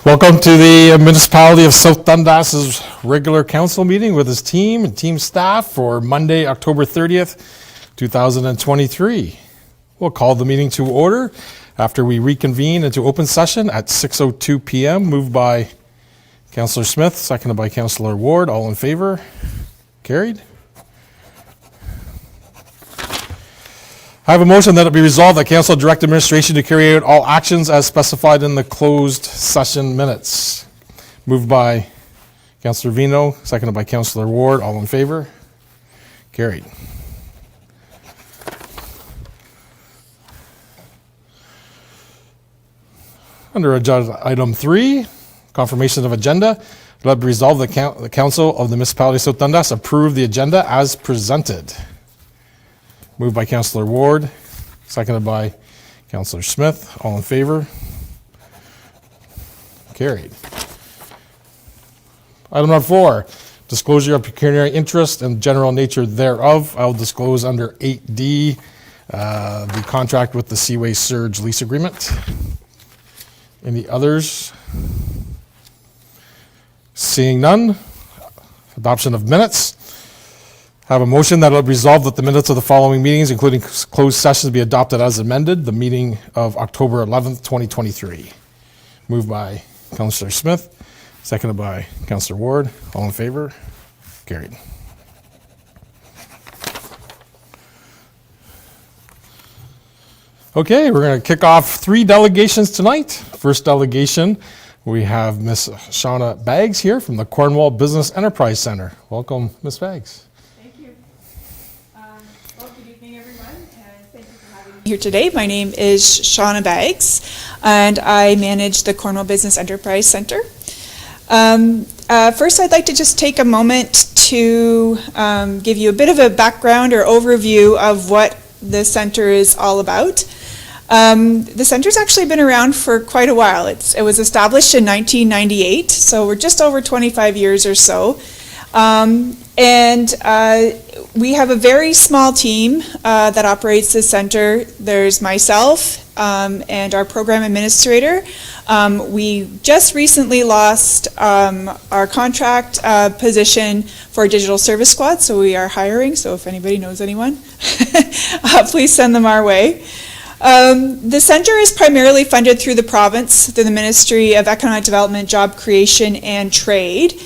Welcome to the Municipality of South Dundas' regular council meeting with his team and team staff for Monday, October 30th, 2023. We'll call the meeting to order after we reconvene into open session at 6:02 p.m. Moved by Councillor Smith, seconded by Councillor Ward. All in favor? Carried. I have a motion that it be resolved that council direct administration to carry out all actions as specified in the closed session minutes. Moved by Councillor Vino, seconded by Councillor Ward. All in favor? Carried. Under agenda item 3, confirmation of agenda, let it be resolved that the council of the municipality of South Dundas approve the agenda as presented. Moved by Councillor Ward, seconded by Councillor Smith. All in favor? Carried. Item number 4, disclosure of pecuniary interest and general nature thereof. I'll disclose under 8D the contract with the Seaway Surge lease agreement. Any others? Seeing none, adoption of minutes. Have a motion that it will be resolved that the minutes of the following meetings, including closed sessions, be adopted as amended. The meeting of October 11th, 2023. Moved by Councillor Smith, seconded by Councillor Ward. All in favor? Carried. Okay, we're going to kick off 3 delegations tonight. First delegation, we have Ms. Shauna Baggs here from the Cornwall Business Enterprise Center. Welcome, Ms. Baggs. Here today. My name is Shauna Baggs, and I manage the Cornwall Business Enterprise Center. First, I'd like to just take a moment to give you a bit of a background or overview of what the center is all about. The center's actually been around for quite a while. It was established in 1998, so we're just over 25 years or so. We have a very small team that operates the center. There's myself and our program administrator. We just recently lost our contract position for Digital Service Squad, so we are hiring. So if anybody knows anyone, please send them our way. The center is primarily funded through the province, through the Ministry of Economic Development, Job Creation and Trade.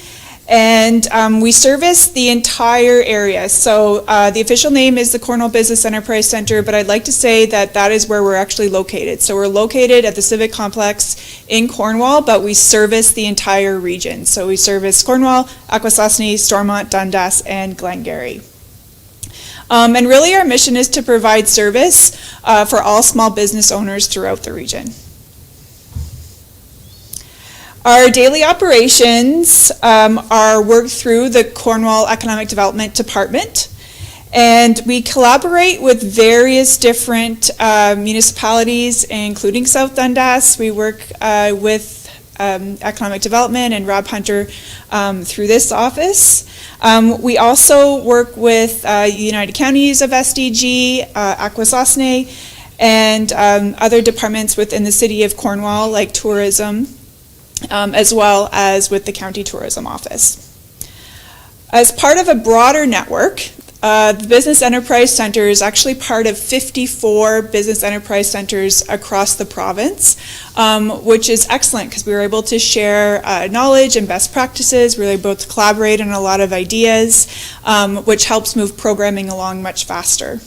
And we service the entire area. So the official name is the Cornwall Business Enterprise Center, but I'd like to say that that is where we're actually located. So we're located at the Civic Complex in Cornwall, but we service the entire region. So we service Cornwall, Akwesasne, Stormont, Dundas, and Glengarry. And really our mission is to provide service for all small business owners throughout the region. Our daily operations are worked through the Cornwall Economic Development Department, and we collaborate with various different municipalities, including South Dundas. We work with Economic Development and Rob Hunter through this office. We also work with United Counties of SDG, Akwesasne, and other departments within the City of Cornwall, like tourism, as well as with the County Tourism Office. As part of a broader network, the Business Enterprise Center is actually part of 54 business enterprise centers across the province, which is excellent because we were able to share knowledge and best practices. We were able to collaborate on a lot of ideas, which helps move programming along much faster.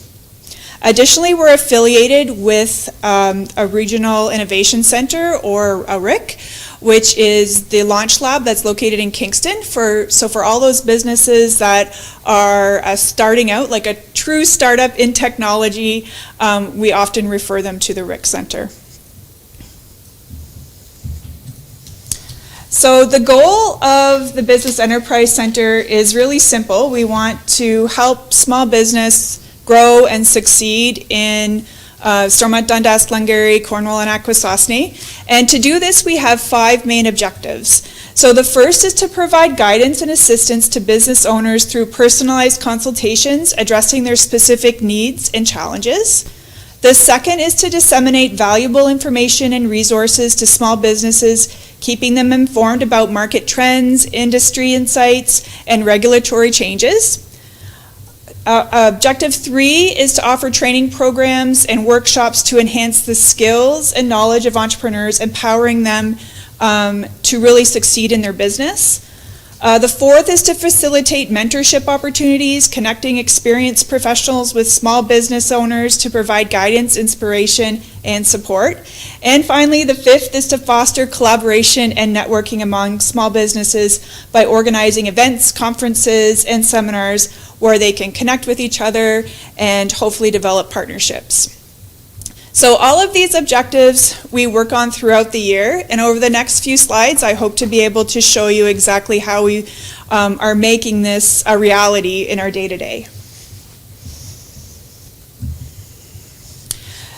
Additionally, we're affiliated with a Regional Innovation Center, or a RIC, which is the launch lab that's located in Kingston. So for all those businesses that are starting out, like a true startup in technology, we often refer them to the RIC Center. So the goal of the Business Enterprise Center is really simple. We want to help small business grow and succeed in Stormont, Dundas, Glengarry, Cornwall, and Akwesasne. And to do this, we have 5 main objectives. So the first is to provide guidance and assistance to business owners through personalized consultations addressing their specific needs and challenges. The second is to disseminate valuable information and resources to small businesses, keeping them informed about market trends, industry insights, and regulatory changes. Objective 3 is to offer training programs and workshops to enhance the skills and knowledge of entrepreneurs, empowering them to really succeed in their business. The fourth is to facilitate mentorship opportunities, connecting experienced professionals with small business owners to provide guidance, inspiration, and support. And finally, the fifth is to foster collaboration and networking among small businesses by organizing events, conferences, and seminars where they can connect with each other and hopefully develop partnerships. So all of these objectives we work on throughout the year, and over the next few slides I hope to be able to show you exactly how we are making this a reality in our day-to-day.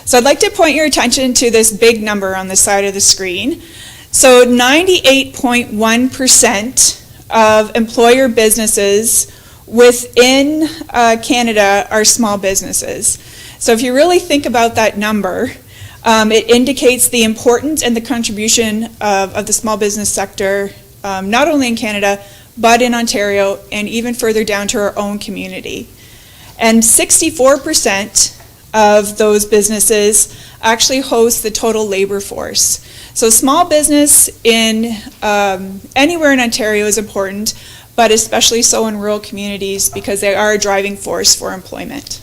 So I'd like to point your attention to this big number on the side of the screen. So 98.1% of employer businesses within Canada are small businesses. So if you really think about that number, it indicates the importance and the contribution of the small business sector, not only in Canada, but in Ontario, and even further down to our own community. And 64% of those businesses actually host the total labor force. So small business in anywhere in Ontario is important, but especially so in rural communities because they are a driving force for employment.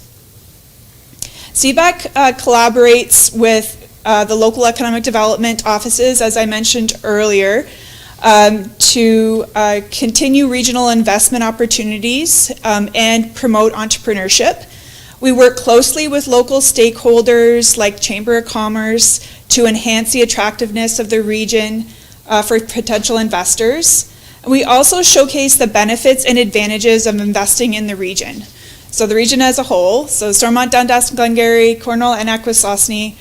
CBEC collaborates with the local economic development offices, as I mentioned earlier, to continue regional investment opportunities and promote entrepreneurship. We work closely with local stakeholders like Chamber of Commerce to enhance the attractiveness of the region for potential investors. We also showcase the benefits and advantages of investing in the region. So the region as a whole, so Stormont, Dundas, Glengarry, Cornwall, and Akwesasne,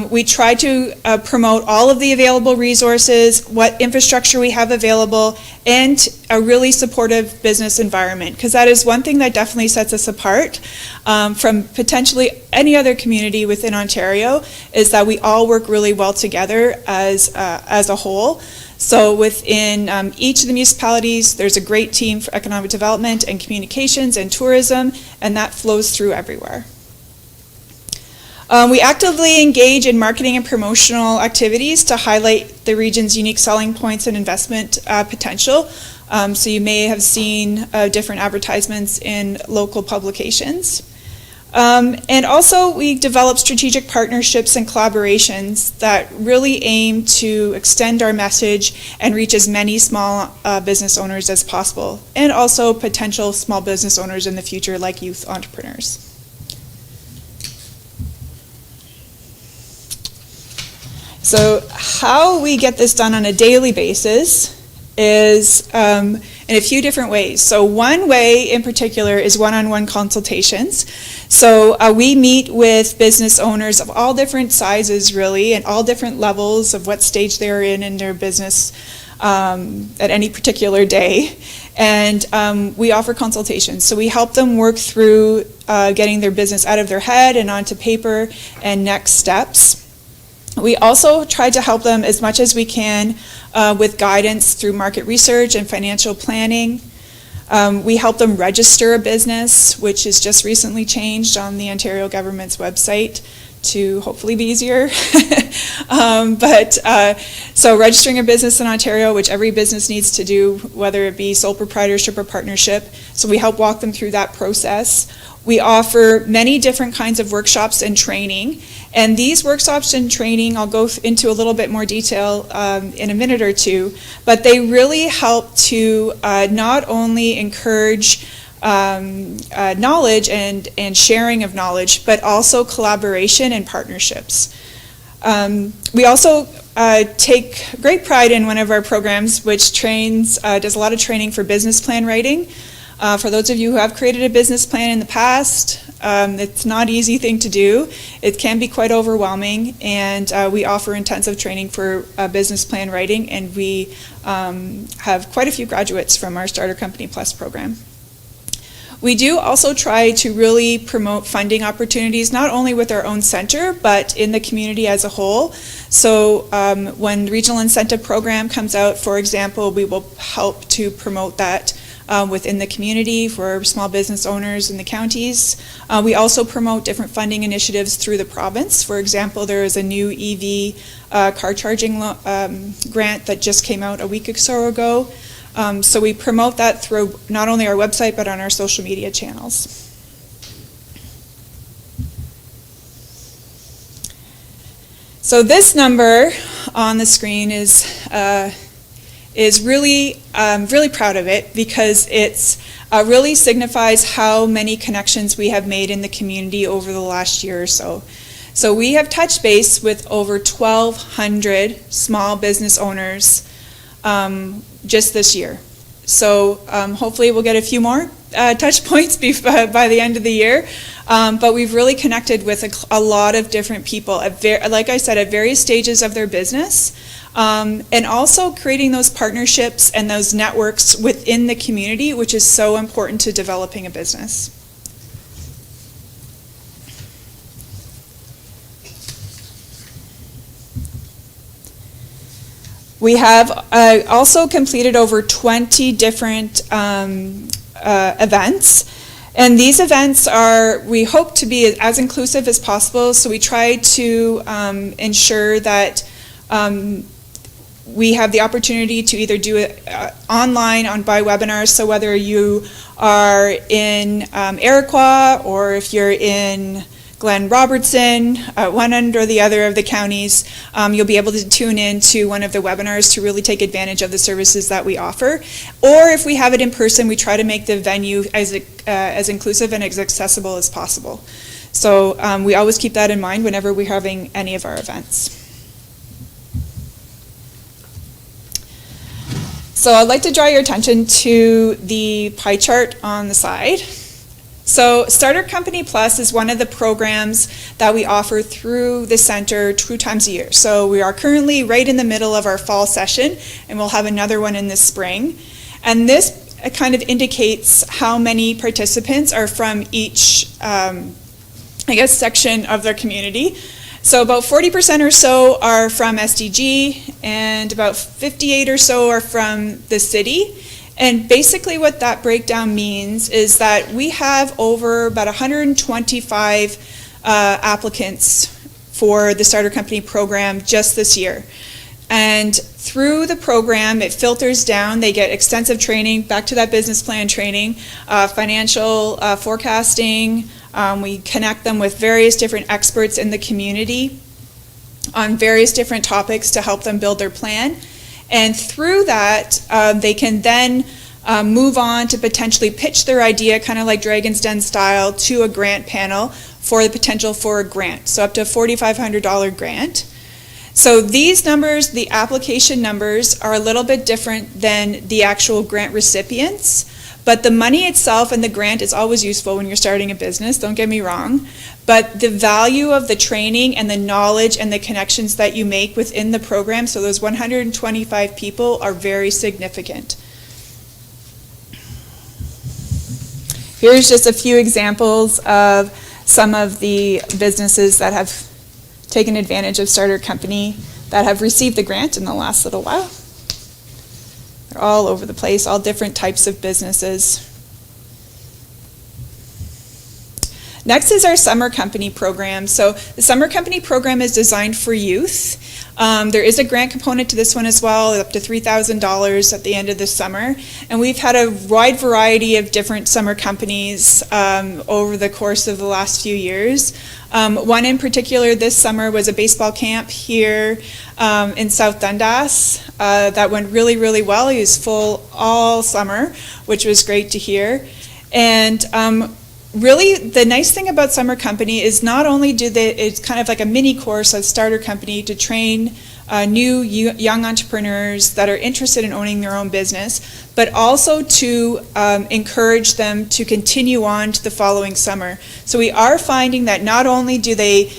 we try to promote all of the available resources, what infrastructure we have available, and a really supportive business environment, because that is one thing that definitely sets us apart from potentially any other community within Ontario, is that we all work really well together as a whole. So within each of the municipalities, there's a great team for economic development and communications and tourism, and that flows through everywhere. We actively engage in marketing and promotional activities to highlight the region's unique selling points and investment potential. So you may have seen different advertisements in local publications. And also we develop strategic partnerships and collaborations that really aim to extend our message and reach as many small business owners as possible, and also potential small business owners in the future like youth entrepreneurs. So how we get this done on a daily basis is in a few different ways. So one way in particular is one-on-one consultations. So we meet with business owners of all different sizes really, and all different levels of what stage they're in their business at any particular day. And we offer consultations. So we help them work through getting their business out of their head and onto paper and next steps. We also try to help them as much as we can with guidance through market research and financial planning. We help them register a business, which is just recently changed on the Ontario government's website to hopefully be easier. So registering a business in Ontario, which every business needs to do, whether it be sole proprietorship or partnership. So we help walk them through that process. We offer many different kinds of workshops and training. And these workshops and training, I'll go into a little bit more detail in a minute or two, but they really help to not only encourage knowledge and sharing of knowledge, but also collaboration and partnerships. We also take great pride in one of our programs, which does a lot of training for business plan writing. For those of you who have created a business plan in the past, it's not an easy thing to do. It can be quite overwhelming, and we offer intensive training for business plan writing, and we have quite a few graduates from our Starter Company Plus program. We do also try to really promote funding opportunities, not only with our own center, but in the community as a whole. So when the Regional Incentive Program comes out, for example, we will help to promote that within the community for small business owners in the counties. We also promote different funding initiatives through the province. For example, there is a new EV car charging grant that just came out a week or so ago. So we promote that through not only our website, but on our social media channels. So this number on the screen is really, really proud of it, because it's really signifies how many connections we have made in the community over the last year or so. So we have touched base with over 1,200 small business owners just this year. So hopefully we'll get a few more touch points by the end of the year. But we've really connected with a lot of different people, like I said, at various stages of their business. And also creating those partnerships and those networks within the community, which is so important to developing a business. We have also completed over 20 different events. And these events we hope to be as inclusive as possible, so we try to ensure that we have the opportunity to either do it online by webinars, so whether you are in Iroquois or if you're in Glen Robertson, one end or the other of the counties, you'll be able to tune in to one of the webinars to really take advantage of the services that we offer. Or if we have it in person, we try to make the venue as inclusive and as accessible as possible. So we always keep that in mind whenever we're having any of our events. So I'd like to draw your attention to the pie chart on the side. So Starter Company Plus is one of the programs that we offer through the center 2 times a year. So we are currently right in the middle of our fall session, and we'll have another one in the spring. And this kind of indicates how many participants are from each, section of their community. So about 40% or so are from SDG, and about 58 or so are from the city. And basically what that breakdown means is that we have over about 125 applicants for the Starter Company program just this year. And through the program, it filters down. They get extensive training, back to that business plan training, financial forecasting. We connect them with various different experts in the community on various different topics to help them build their plan. And through that, they can then move on to potentially pitch their idea, kind of like Dragon's Den style, to a grant panel for the potential for a grant. So up to a $4,500 grant. So these numbers, the application numbers, are a little bit different than the actual grant recipients. But the money itself and the grant is always useful when you're starting a business, don't get me wrong. But the value of the training and the knowledge and the connections that you make within the program, so those 125 people, are very significant. Here's just a few examples of some of the businesses that have taken advantage of Starter Company that have received the grant in the last little while. They're all over the place, all different types of businesses. Next is our Summer Company program. So the Summer Company program is designed for youth. There is a grant component to this one as well, up to $3,000 at the end of the summer. And we've had a wide variety of different summer companies over the course of the last few years. One in particular this summer was a baseball camp here in South Dundas that went really, really well. It was full all summer, which was great to hear. And really, the nice thing about Summer Company is not only it's kind of like a mini course of Starter Company to train new young entrepreneurs that are interested in owning their own business, but also to encourage them to continue on to the following summer. So we are finding that not only do they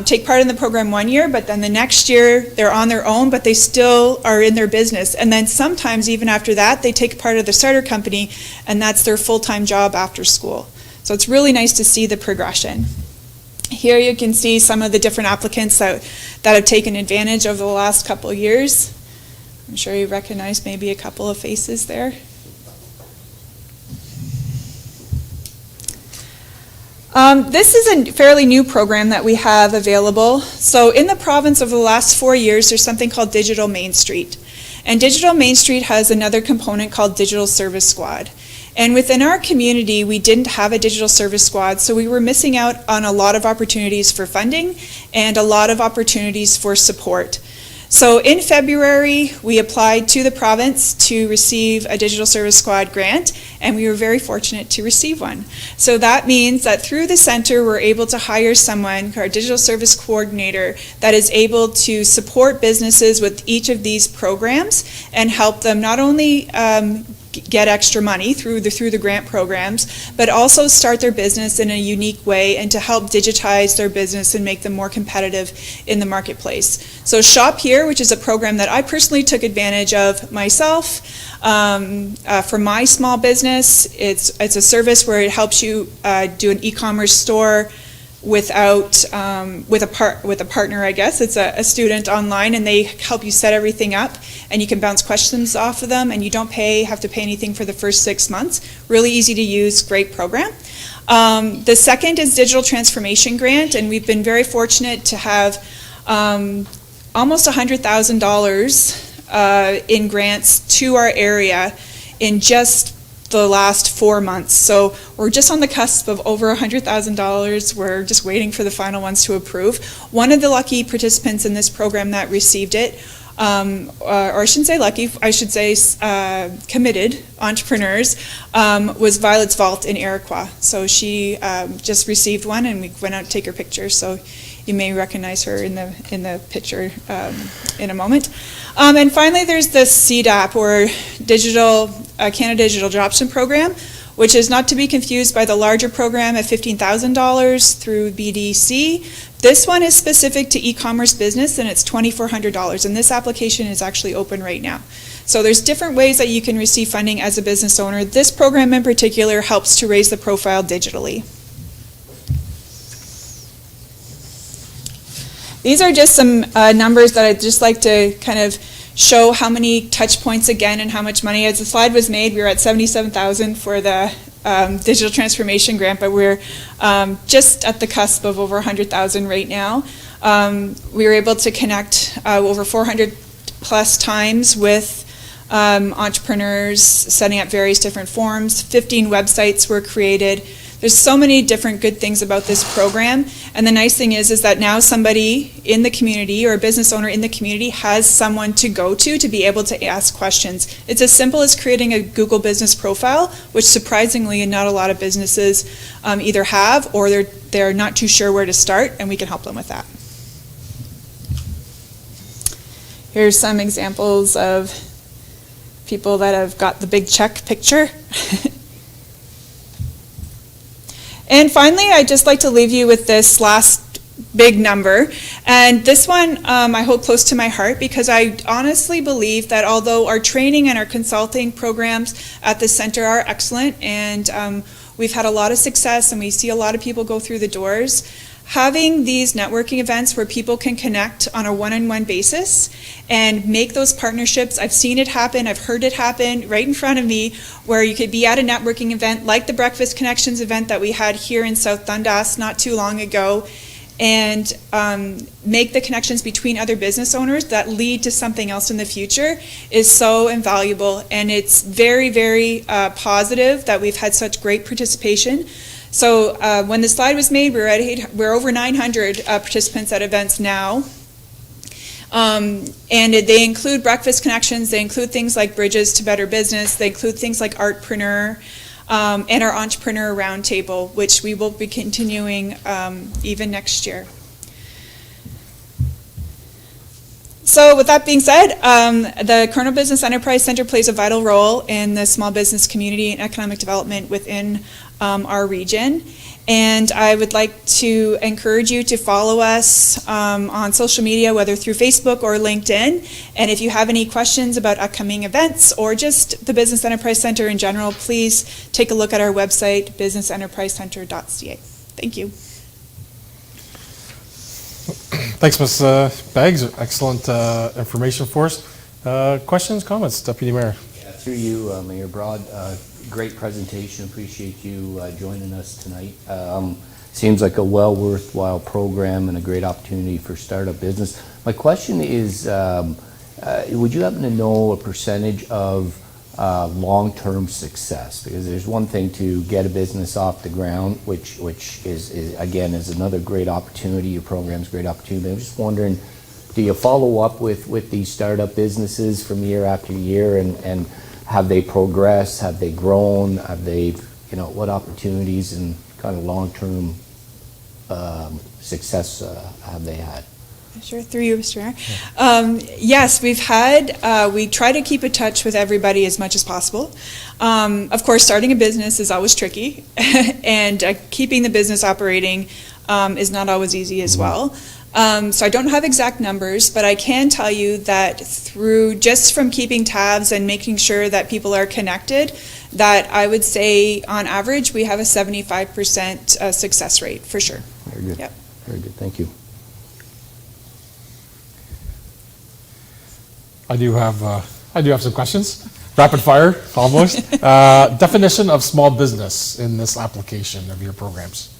take part in the program 1 year, but then the next year they're on their own, but they still are in their business. And then sometimes even after that, they take part of the starter company, and that's their full-time job after school. So it's really nice to see the progression. Here you can see some of the different applicants that have taken advantage over the last couple of years. I'm sure you recognize maybe a couple of faces there. This is a fairly new program that we have available. So in the province over the last 4 years, there's something called Digital Main Street. And Digital Main Street has another component called Digital Service Squad. And within our community, we didn't have a digital service squad, so we were missing out on a lot of opportunities for funding and a lot of opportunities for support. So in February, we applied to the province to receive a digital service squad grant, and we were very fortunate to receive one. So that means that through the center, we're able to hire someone, our digital service coordinator, that is able to support businesses with each of these programs and help them not only get extra money through the grant programs, but also start their business in a unique way and to help digitize their business and make them more competitive in the marketplace. So Shop Here, which is a program that I personally took advantage of myself for my small business. It's a service where it helps you do an e-commerce store without with a partner, I guess. It's a student online, and they help you set everything up, and you can bounce questions off of them, and you don't have to pay anything for the first 6 months. Really easy to use, great program. The second is Digital Transformation Grant, and we've been very fortunate to have almost $100,000 in grants to our area in just the last 4 months. So we're just on the cusp of over $100,000. We're just waiting for the final ones to approve. One of the lucky participants in this program that received it, or I shouldn't say lucky, I should say committed entrepreneurs, was Violet's Vault in Iroquois. So she just received one, and we went out to take her picture. So you may recognize her in the picture in a moment. And finally, there's the CDAP, or Canada Digital Adoption Program, which is not to be confused by the larger program at $15,000 through BDC. This one is specific to e-commerce business, and it's $2,400, and this application is actually open right now. So there's different ways that you can receive funding as a business owner. This program in particular helps to raise the profile digitally. These are just some numbers that I'd just like to kind of show how many touch points again and how much money. As the slide was made, we were at $77,000 for the digital transformation grant, but we're just at the cusp of over $100,000 right now. We were able to connect over 400 plus times with entrepreneurs, setting up various different forums. 15 websites were created. There's so many different good things about this program, and the nice thing is that now somebody in the community or a business owner in the community has someone to go to be able to ask questions. It's as simple as creating a Google business profile, which surprisingly not a lot of businesses either have, or they're not too sure where to start, and we can help them with that. Here's some examples of people that have got the big check picture. And finally, I'd just like to leave you with this last big number. And this one I hold close to my heart, because I honestly believe that although our training and our consulting programs at the center are excellent, and we've had a lot of success and we see a lot of people go through the doors, having these networking events where people can connect on a one-on-one basis and make those partnerships. I've seen it happen, I've heard it happen right in front of me, where you could be at a networking event like the Breakfast Connections event that we had here in South Dundas not too long ago, and make the connections between other business owners that lead to something else in the future is so invaluable. And it's very, very positive that we've had such great participation. So when the slide was made, we're over 900 participants at events now. And they include Breakfast Connections, they include things like Bridges to Better Business, they include things like Artpreneur, and our Entrepreneur Roundtable, which we will be continuing even next year. So with that being said, the Colonial Business Enterprise Center plays a vital role in the small business community and economic development within our region. And I would like to encourage you to follow us on social media, whether through Facebook or LinkedIn. And if you have any questions about upcoming events or just the Business Enterprise Center in general, please take a look at our website, businessenterprisecenter.ca. Thank you. Thanks, Ms. Beggs. Excellent information for us. Questions, comments, Deputy Mayor? Yeah, through you, Mayor Broad, great presentation. Appreciate you joining us tonight. Seems like a worthwhile program and a great opportunity for startup business. My question is, would you happen to know a percentage of long-term success? Because there's one thing to get a business off the ground, which is again is another great opportunity. Your program's a great opportunity. I'm just wondering, do you follow up with these startup businesses from year after year, and have they progressed? Have they grown? Have they, what opportunities and kind of long-term success have they had? Sure, through you, Mr. Mayor. Yes, we try to keep in touch with everybody as much as possible. Of course, starting a business is always tricky, and keeping the business operating is not always easy as well. So I don't have exact numbers, but I can tell you that just from keeping tabs and making sure that people are connected, that I would say on average we have a 75% success rate for sure. Very good. Yep. Very good. Thank you. I do have some questions. Rapid fire, almost. Definition of small business in this application of your programs.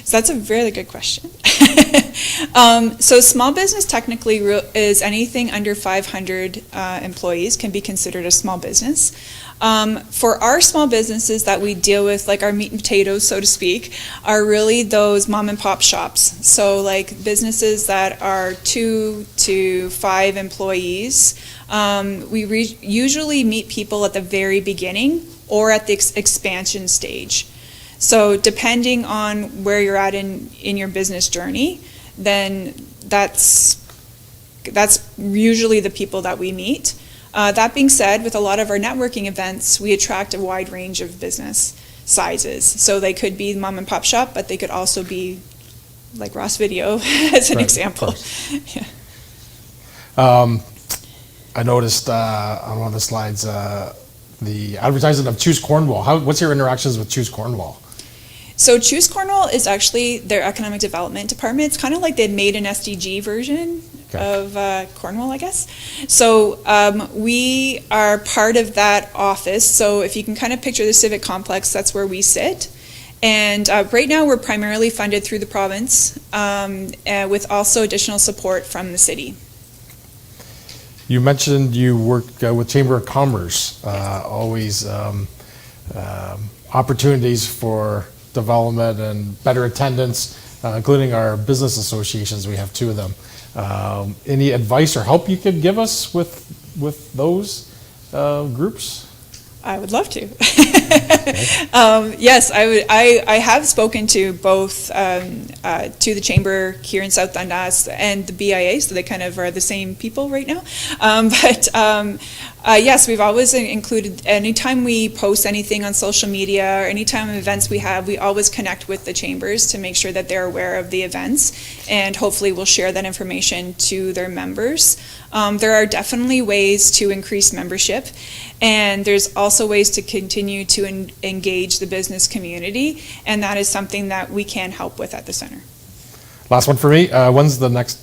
So that's a really good question. So small business technically is anything under 500 employees can be considered a small business. For our small businesses that we deal with, like our meat and potatoes, so to speak, are really those mom and pop shops. So like businesses that are 2 to 5 employees. We usually meet people at the very beginning or at the expansion stage. So depending on where you're at in your business journey, then that's usually the people that we meet. That being said, with a lot of our networking events, we attract a wide range of business sizes. So they could be mom and pop shop, but they could also be like Ross Video as an example. Yeah. I noticed on one of the slides the advertising of Choose Cornwall. What's your interactions with Choose Cornwall? So Choose Cornwall is actually their economic development department. It's kind of like they made an SDG version of Cornwall, I guess. So we are part of that office. So if you can kind of picture the civic complex, that's where we sit. And right now we're primarily funded through the province with also additional support from the city. You mentioned you work with Chamber of Commerce, always opportunities for development and better attendance, including our business associations. We have 2 of them. Any advice or help you could give us with those groups? I would love to. Yes, I have spoken to both to the chamber here in South Dundas and the BIA, so they kind of are the same people right now. Yes, we've always included, anytime we post anything on social media or anytime events we have, we always connect with the chambers to make sure that they're aware of the events, and hopefully we'll share that information to their members. There are definitely ways to increase membership, and there's also ways to continue to engage the business community, and that is something that we can help with at the center. Last one for me. When's the next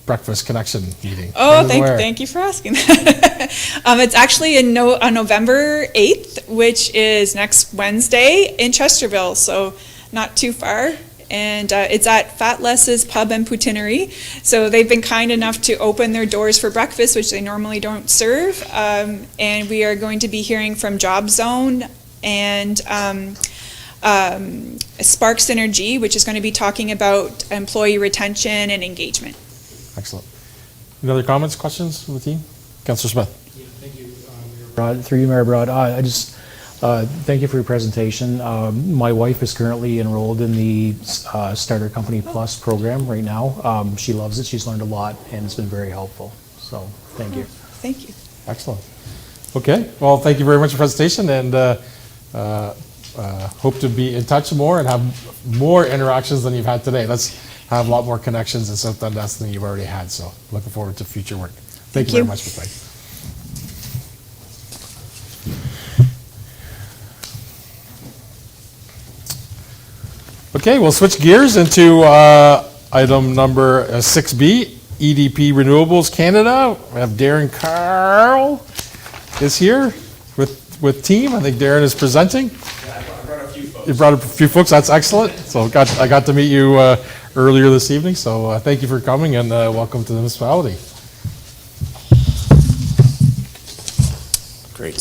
Breakfast Connection meeting? Oh, thank you for asking. It's actually on November 8th, which is next Wednesday in Chesterville, so not too far. And it's at Fat Les's Pub and Poutinerie. So they've been kind enough to open their doors for breakfast, which they normally don't serve. And we are going to be hearing from Job Zone and Spark Synergy, which is going to be talking about employee retention and engagement. Excellent. Any other comments, questions from the team? Councillor Smith. Yeah, thank you, Mayor Broad. Through you, Mayor Broad. I just thank you for your presentation. My wife is currently enrolled in the Starter Company Plus program right now. She loves it. She's learned a lot, and it's been very helpful. So thank you. Thank you. Excellent. Okay. Well, thank you very much for the presentation, and hope to be in touch more and have more interactions than you've had today. Let's have a lot more connections in South Dundas than you've already had. So looking forward to future work. Thank you very much for playing. Okay, we'll switch gears into item number 6B, EDP Renewables Canada. We have Darren Carl is here with team. I think Darren is presenting. Yeah, I brought a few folks. You brought a few folks. That's excellent. So I got to meet you earlier this evening. So thank you for coming and welcome to the municipality. Great.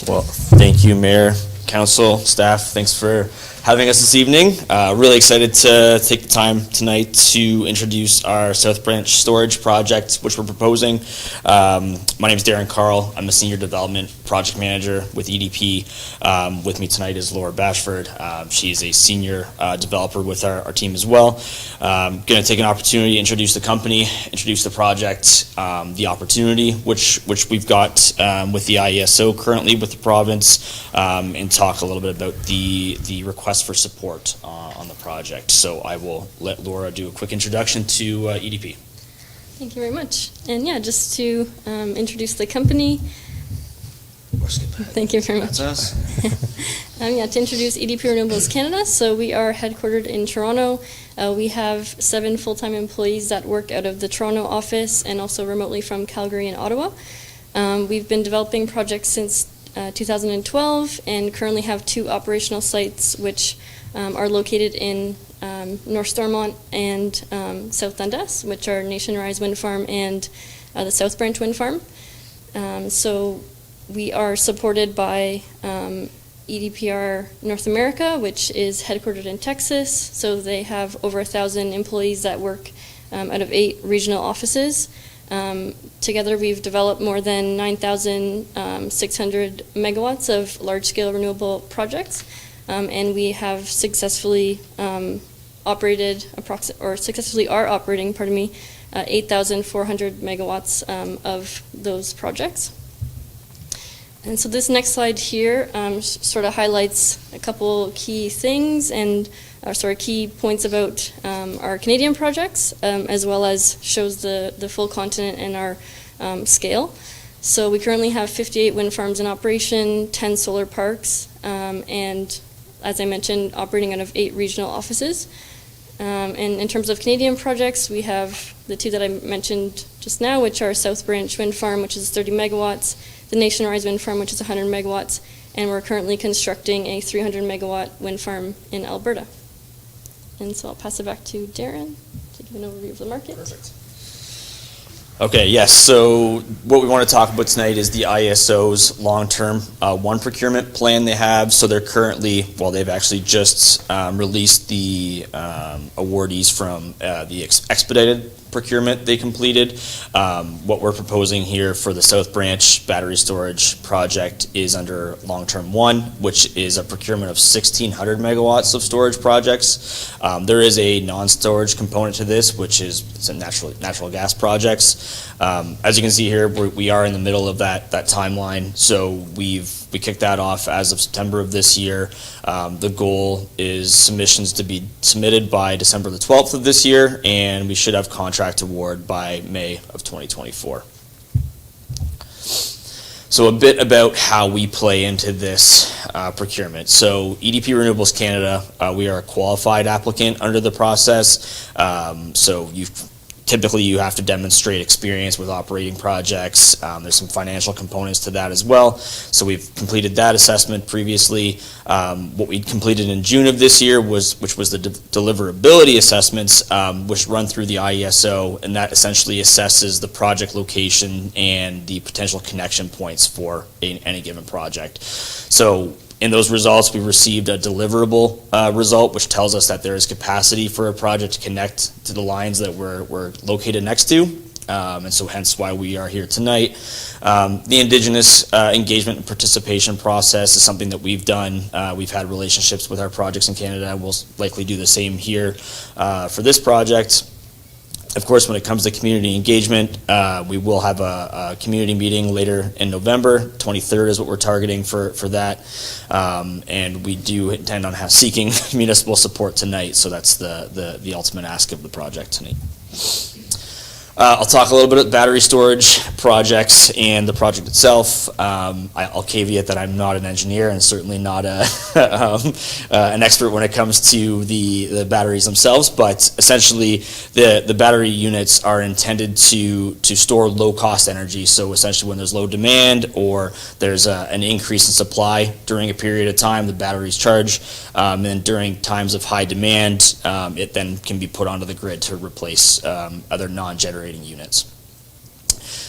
Well, thank you, Mayor, Council, staff. Thanks for having us this evening. Really excited to take the time tonight to introduce our South Branch storage project, which we're proposing. My name is Darren Carl. I'm a Senior Development Project Manager with EDP. With me tonight is Laura Bashford. She's a Senior Developer with our team as well. Going to take an opportunity to introduce the company, introduce the project, the opportunity which we've got with the IESO currently with the province, and talk a little bit about the request for support on the project. So I will let Laura do a quick introduction to EDP. Thank you very much. And yeah, just to introduce the company. Thank you very much. That's us. Yeah, to introduce EDP Renewables Canada. So we are headquartered in Toronto. We have 7 full-time employees that work out of the Toronto office and also remotely from Calgary and Ottawa. We've been developing projects since 2012 and currently have 2 operational sites which are located in North Stormont and South Dundas, which are Nation Rise Wind Farm and the South Branch Wind Farm. So we are supported by EDPR North America, which is headquartered in Texas. So they have over 1,000 employees that work out of 8 regional offices. Together, we've developed more than 9,600 megawatts of large-scale renewable projects, and we have successfully operated successfully are operating, 8,400 megawatts of those projects. And so this next slide here sort of highlights a couple key things and key points about our Canadian projects, as well as shows the full continent and our scale. So we currently have 58 wind farms in operation, 10 solar parks, and as I mentioned, operating out of 8 regional offices. And in terms of Canadian projects, we have the 2 that I mentioned just now, which are South Branch Wind Farm, which is 30 megawatts, the Nation Rise Wind Farm, which is 100 megawatts, and we're currently constructing a 300 megawatt wind farm in Alberta. And so I'll pass it back to Darren to give an overview of the market. Perfect. Okay, yes, so what we want to talk about tonight is the ISO's long-term one procurement plan they have. So they're currently, they've actually just released the awardees from the expedited procurement they completed. What we're proposing here for the South Branch battery storage project is under long-term 1, which is a procurement of 1,600 megawatts of storage projects. There is a non-storage component to this, which is some natural gas projects. As you can see here, we are in the middle of that timeline. So we kicked that off as of September of this year. The goal is submissions to be submitted by December the 12th of this year, and we should have contract award by May of 2024. So a bit about how we play into this procurement. So EDP Renewables Canada, we are a qualified applicant under the process. So typically you have to demonstrate experience with operating projects. There's some financial components to that as well. So we've completed that assessment previously. What we completed in June of this year which was the deliverability assessments, which run through the IESO, and that essentially assesses the project location and the potential connection points for any given project. So in those results, we received a deliverable result, which tells us that there is capacity for a project to connect to the lines that we're located next to, and so hence why we are here tonight. The Indigenous engagement and participation process is something that we've done. We've had relationships with our projects in Canada, and we'll likely do the same here for this project. Of course, when it comes to community engagement, we will have a community meeting later in November. 23rd is what we're targeting for that. And we do intend on seeking municipal support tonight, so that's the ultimate ask of the project tonight. I'll talk a little bit about battery storage projects and the project itself. I'll caveat that I'm not an engineer and certainly not an expert when it comes to the batteries themselves, but essentially the battery units are intended to store low-cost energy. So essentially when there's low demand or there's an increase in supply during a period of time, the batteries charge. And during times of high demand, it then can be put onto the grid to replace other non-generating units.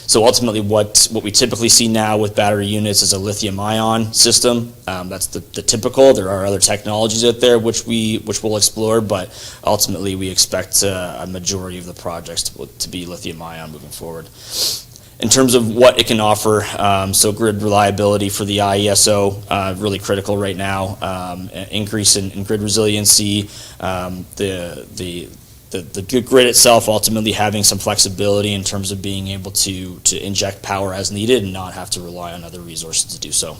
So ultimately what we typically see now with battery units is a lithium-ion system. That's the typical. There are other technologies out there which we'll explore, but ultimately we expect a majority of the projects to be lithium-ion moving forward. In terms of what it can offer, so grid reliability for the IESO, really critical right now. An increase in grid resiliency, the grid itself ultimately having some flexibility in terms of being able to inject power as needed and not have to rely on other resources to do so.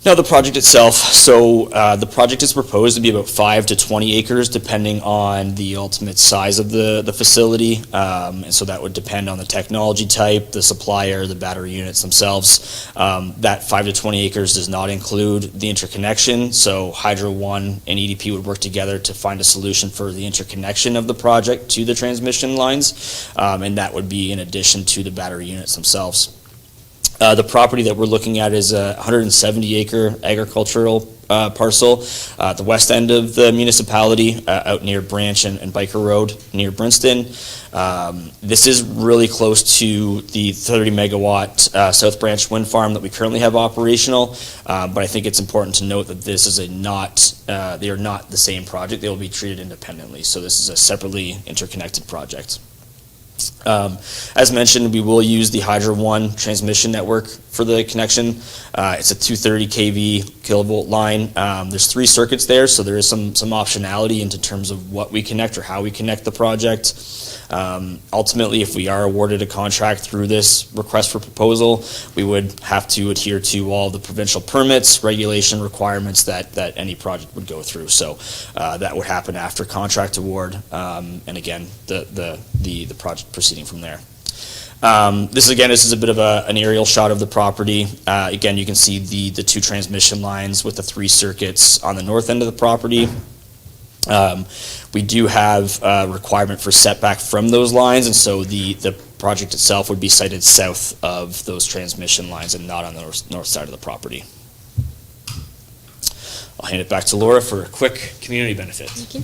Now the project itself, so the project is proposed to be about 5 to 20 acres depending on the ultimate size of the facility, and so that would depend on the technology type, the supplier, the battery units themselves. That 5 to 20 acres does not include the interconnection, so Hydro One and EDP would work together to find a solution for the interconnection of the project to the transmission lines, and that would be in addition to the battery units themselves. The property that we're looking at is a 170-acre agricultural parcel at the west end of the municipality, out near Branch and Biker Road near Brinston. This is really close to the 30-megawatt South Branch wind farm that we currently have operational, but I think it's important to note that this is they are not the same project. They will be treated independently, so this is a separately interconnected project. As mentioned, we will use the Hydro One transmission network for the connection. It's a 230 kV kilovolt line. There's 3 circuits there, so there is some optionality into terms of what we connect or how we connect the project. Ultimately, if we are awarded a contract through this request for proposal, we would have to adhere to all the provincial permits, regulation requirements that any project would go through. So that would happen after contract award, and again, the project proceeding from there. This is a bit of an aerial shot of the property. Again, you can see the 2 transmission lines with the 3 circuits on the north end of the property. We do have a requirement for setback from those lines, and so the project itself would be sited south of those transmission lines and not on the north side of the property. I'll hand it back to Laura for a quick community benefit. Thank you.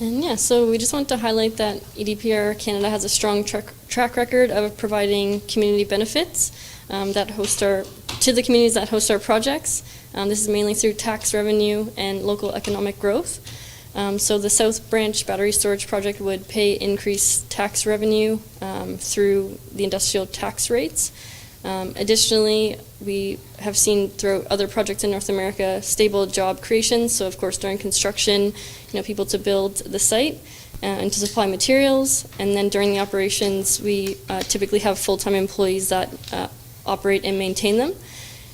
And yeah, so we just want to highlight that EDPR Canada has a strong track record of providing community benefits to the communities that host our projects. This is mainly through tax revenue and local economic growth. So the South Branch Battery Storage Project would pay increased tax revenue through the industrial tax rates. Additionally, we have seen throughout other projects in North America stable job creation. So of course during construction, people to build the site and to supply materials. And then during the operations, we typically have full-time employees that operate and maintain them.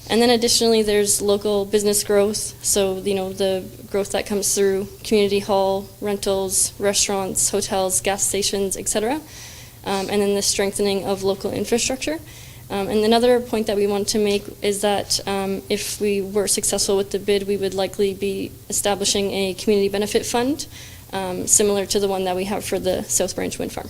And then additionally, there's local business growth. So the growth that comes through community hall, rentals, restaurants, hotels, gas stations, etc. And then the strengthening of local infrastructure. And another point that we want to make is that if we were successful with the bid, we would likely be establishing a community benefit fund, similar to the one that we have for the South Branch Wind Farm.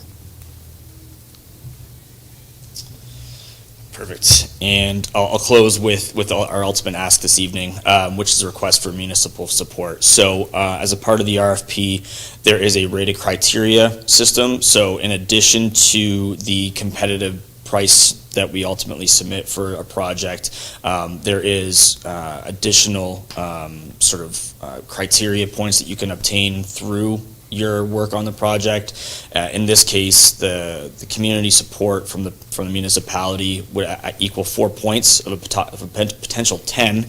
Perfect. And I'll close with our ultimate ask this evening, which is a request for municipal support. So as a part of the RFP, there is a rated criteria system. So in addition to the competitive price that we ultimately submit for a project, there is additional criteria points that you can obtain through your work on the project. In this case, the community support from the municipality would equal 4 points of a potential 10,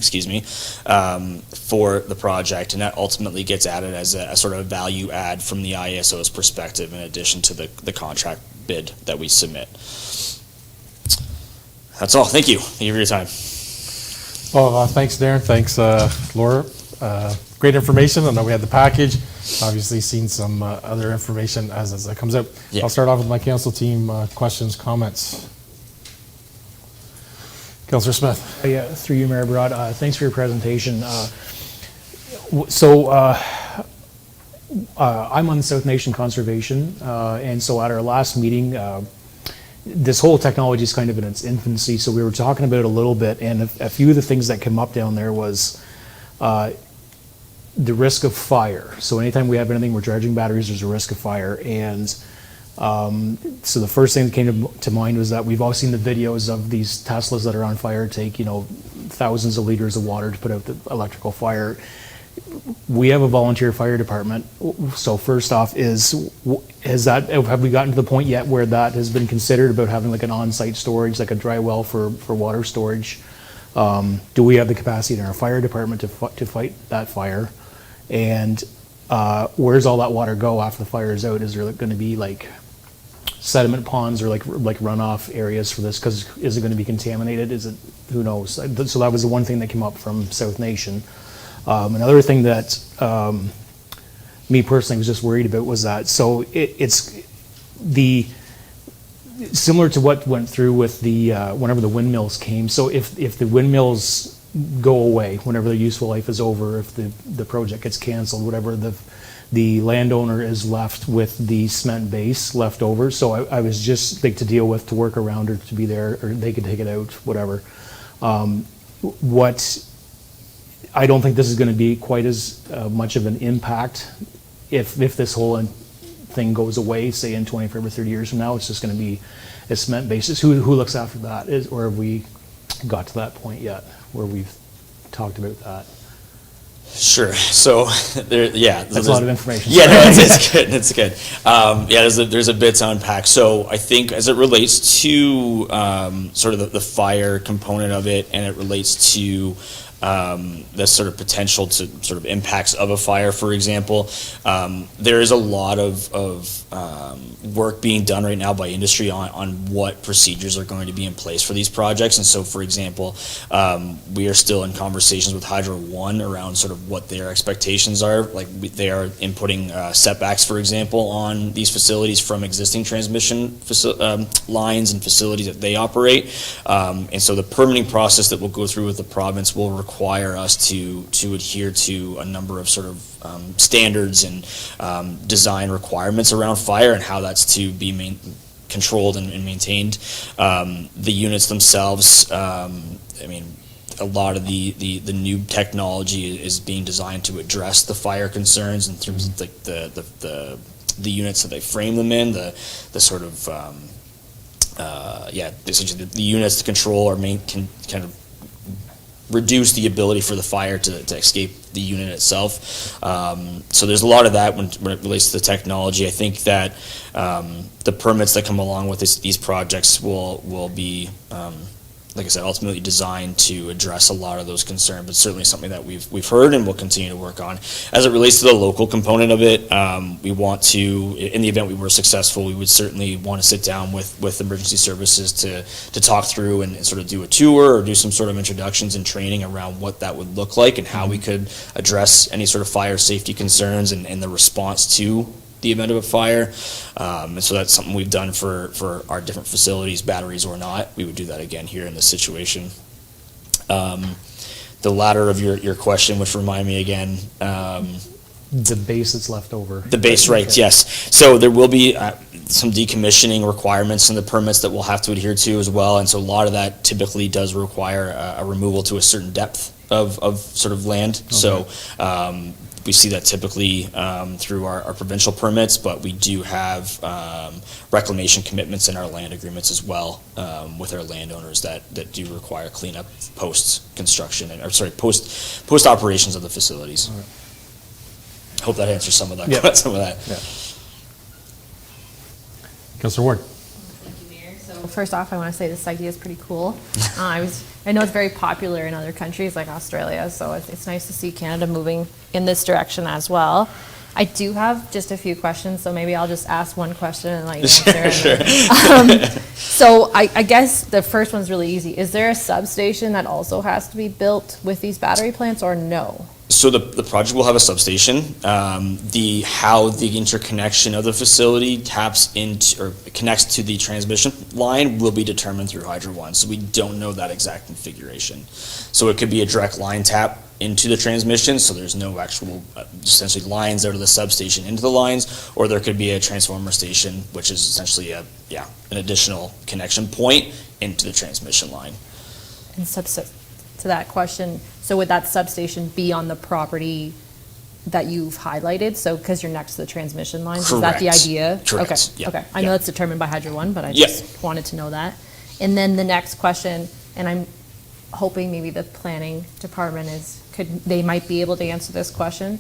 for the project, and that ultimately gets added as a sort of value add from the ISO's perspective, in addition to the contract bid that we submit. That's all. Thank you. Thank you for your time. Well, thanks, Darren. Thanks, Laura. Great information. I know we had the package. Obviously, seen some other information as that comes out. Yeah. I'll start off with my council team questions, comments. Councillor Smith. Yeah, through you, Mayor Broad. Thanks for your presentation. I'm on South Nation Conservation, and so at our last meeting, this whole technology is kind of in its infancy, so we were talking about it a little bit, and a few of the things that came up down there was the risk of fire. So anytime we have anything, we're charging batteries, there's a risk of fire. And so the first thing that came to mind was that we've all seen the videos of these Teslas that are on fire take, thousands of liters of water to put out the electrical fire. We have a volunteer fire department. So first off, have we gotten to the point yet where that has been considered about having like an on-site storage, like a dry well for water storage? Do we have the capacity in our fire department to fight that fire? And where's all that water go after the fire is out? Is there going to be like sediment ponds or like runoff areas for this? Because is it going to be contaminated? Who knows? So that was the one thing that came up from South Nation. Another thing that me personally was just worried about was that, so it's similar to what went through with the whenever the windmills came. So if the windmills go away, whenever their useful life is over, if the project gets canceled, whatever, the landowner is left with the cement base left over. So I was just to deal with, to work around, or to be there, or they could take it out, whatever. I don't think this is going to be quite as much of an impact if this whole thing goes away, say in 25 or 30 years from now. It's just going to be a cement basis. Who looks after that? Or have we got to that point yet where we've talked about that? Sure. So, that's a lot of information. Yeah, no, it's good. It's good. There's a bit to unpack. So, I think as it relates to sort of the fire component of it, and it relates to the sort of potential to sort of impacts of a fire, for example, there is a lot of work being done right now by industry on what procedures are going to be in place for these projects. And so, for example, we are still in conversations with Hydro One around sort of what their expectations are. Like they are inputting setbacks, for example, on these facilities from existing transmission lines and facilities that they operate. And so the permitting process that we'll go through with the province will require us to adhere to a number of sort of standards and design requirements around fire and how that's to be controlled and maintained. The units themselves, a lot of the new technology is being designed to address the fire concerns in terms of like the units that they frame them in, the sort of essentially the units to control or can kind of reduce the ability for the fire to escape the unit itself. So there's a lot of that when it relates to the technology. I think that the permits that come along with these projects will be, like I said, ultimately designed to address a lot of those concerns, but certainly something that we've heard and will continue to work on. As it relates to the local component of it, we want to, in the event we were successful, we would certainly want to sit down with emergency services to talk through and sort of do a tour or do some sort of introductions and training around what that would look like and how we could address any sort of fire safety concerns and the response to the event of a fire. And so that's something we've done for our different facilities, batteries or not. We would do that again here in this situation. The latter of your question, which remind me again. The base that's left over. The base, right, yes. So there will be some decommissioning requirements in the permits that we'll have to adhere to as well. And so a lot of that typically does require a removal to a certain depth of sort of land. Okay. So we see that typically through our provincial permits, but we do have reclamation commitments in our land agreements as well with our landowners that do require cleanup post construction post operations of the facilities. Hope that answers some of that. Yeah. Some of that. Councillor Ward. Thank you, Mayor. So first off, I want to say this idea is pretty cool. I know it's very popular in other countries like Australia, so it's nice to see Canada moving in this direction as well. I do have just a few questions, so maybe I'll just ask one question and let you answer. Sure. So I guess the first one's really easy. Is there a substation that also has to be built with these battery plants, or no? So the project will have a substation. How the interconnection of the facility taps into or connects to the transmission line will be determined through Hydro One. So we don't know that exact configuration. So it could be a direct line tap into the transmission, so there's no actual essentially lines out of the substation into the lines, or there could be a transformer station, which is essentially an additional connection point into the transmission line. And to that question, so would that substation be on the property that you've highlighted? So, because you're next to the transmission lines, is that the Correct. idea? Correct. Okay, Yeah. okay. I know that's determined by Hydro One, but I Yeah. just wanted to know that. And then the next question, and I'm hoping maybe the planning department they might be able to answer this question.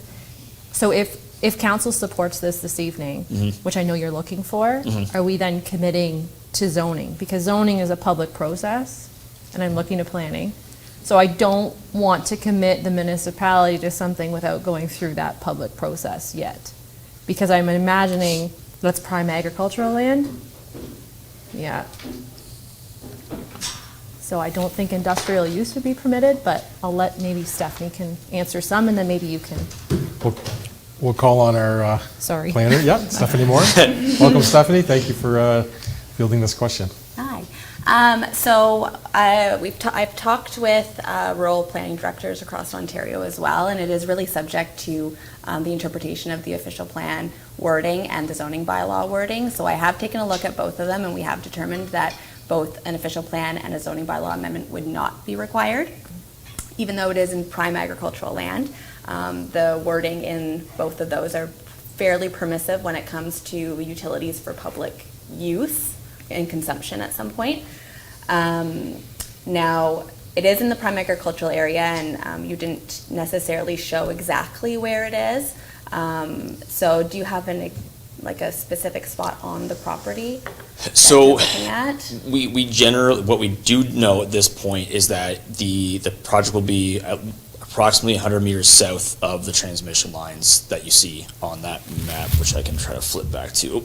So if council supports this evening, which I know you're looking for, are we then committing to zoning? Because zoning is a public process, and I'm looking to planning. So I don't want to commit the municipality to something without going through that public process yet. Because I'm imagining that's prime agricultural land. Yeah. So I don't think industrial use would be permitted, but I'll let maybe Stephanie can answer some, and then maybe you can. We'll call on our Sorry. planner. Yeah, Stephanie Moore. Welcome, Stephanie. Thank you for fielding this question. Hi. I've talked with rural planning directors across Ontario as well, and it is really subject to the interpretation of the official plan wording and the zoning bylaw wording. So I have taken a look at both of them, and we have determined that both an official plan and a zoning bylaw amendment would not be required, even though it is in prime agricultural land. The wording in both of those are fairly permissive when it comes to utilities for public use and consumption at some point. Now, it is in the prime agricultural area, and you didn't necessarily show exactly where it is. So do you have a specific spot on the property that you're looking at? We generally, what we do know at this point is that the project will be approximately 100 meters south of the transmission lines that you see on that map, which I can try to flip back to.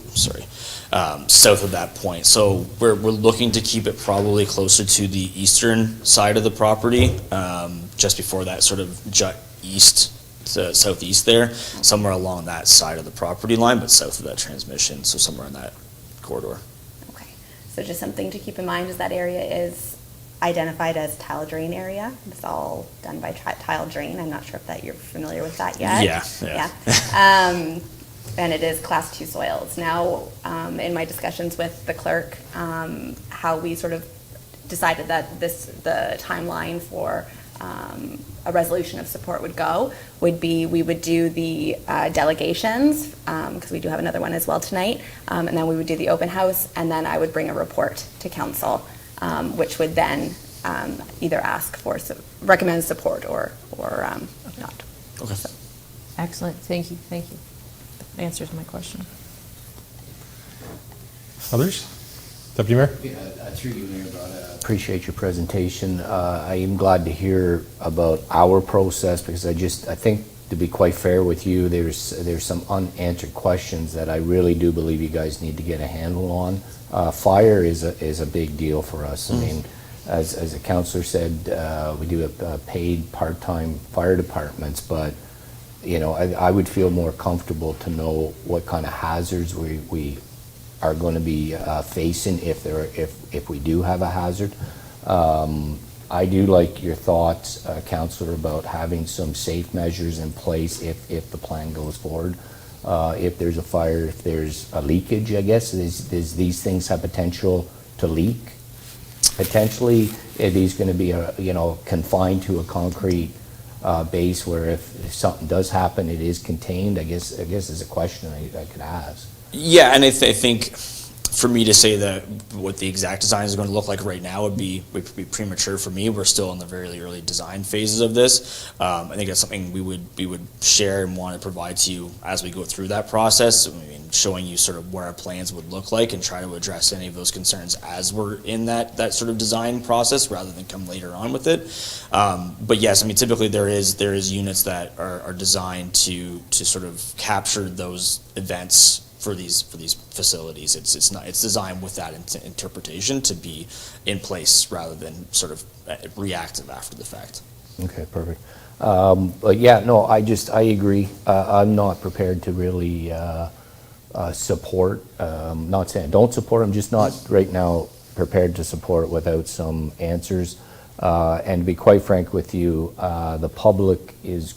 South of that point. So we're looking to keep it probably closer to the eastern side of the property, just before that sort of jut east to southeast there, somewhere along that side of the property line, but south of that transmission, so somewhere in that corridor. Okay, so just something to keep in mind is that area is identified as tile drain area. It's all done by tile drain. I'm not sure if you're familiar with that yet. Yeah. And it is class 2 soils. Now, in my discussions with the clerk, how we sort of decided that the timeline for a resolution of support would be we would do the delegations, because we do have another one as well tonight, and then we would do the open house, and then I would bring a report to council, which would then either recommend support or not. Okay. So. Excellent. Thank you. Answers my question. Others? Deputy Mayor? Through you, Mayor Broad, appreciate your presentation. I am glad to hear about our process, because I think, to be quite fair with you, there's some unanswered questions that I really do believe you guys need to get a handle on. Fire is a big deal for us. I mean, as the councillor said, we do have paid part-time fire departments, but I would feel more comfortable to know what kind of hazards we are going to be facing if we do have a hazard. I do like your thoughts, Councillor, about having some safe measures in place if the plan goes forward. If there's a fire, if there's a leakage, I guess, these things have potential to leak. Potentially, are these going to be confined to a concrete base where if something does happen, it is contained? I guess is a question I could ask. Yeah, and I think for me to say that what the exact design is going to look like right now would be premature for me. We're still in the very early design phases of this. I think that's something we would share and want to provide to you as we go through that process. I mean, showing you sort of what our plans would look like and try to address any of those concerns as we're in that sort of design process rather than come later on with it. But yes, I mean, typically there is units that are designed to sort of capture those events for these facilities. It's designed with that interpretation to be in place rather than sort of reactive after the fact. Okay, perfect. But yeah, no, I agree. I'm not prepared to really support, not saying I don't support, I'm just not right now prepared to support without some answers. And to be quite frank with you, the public is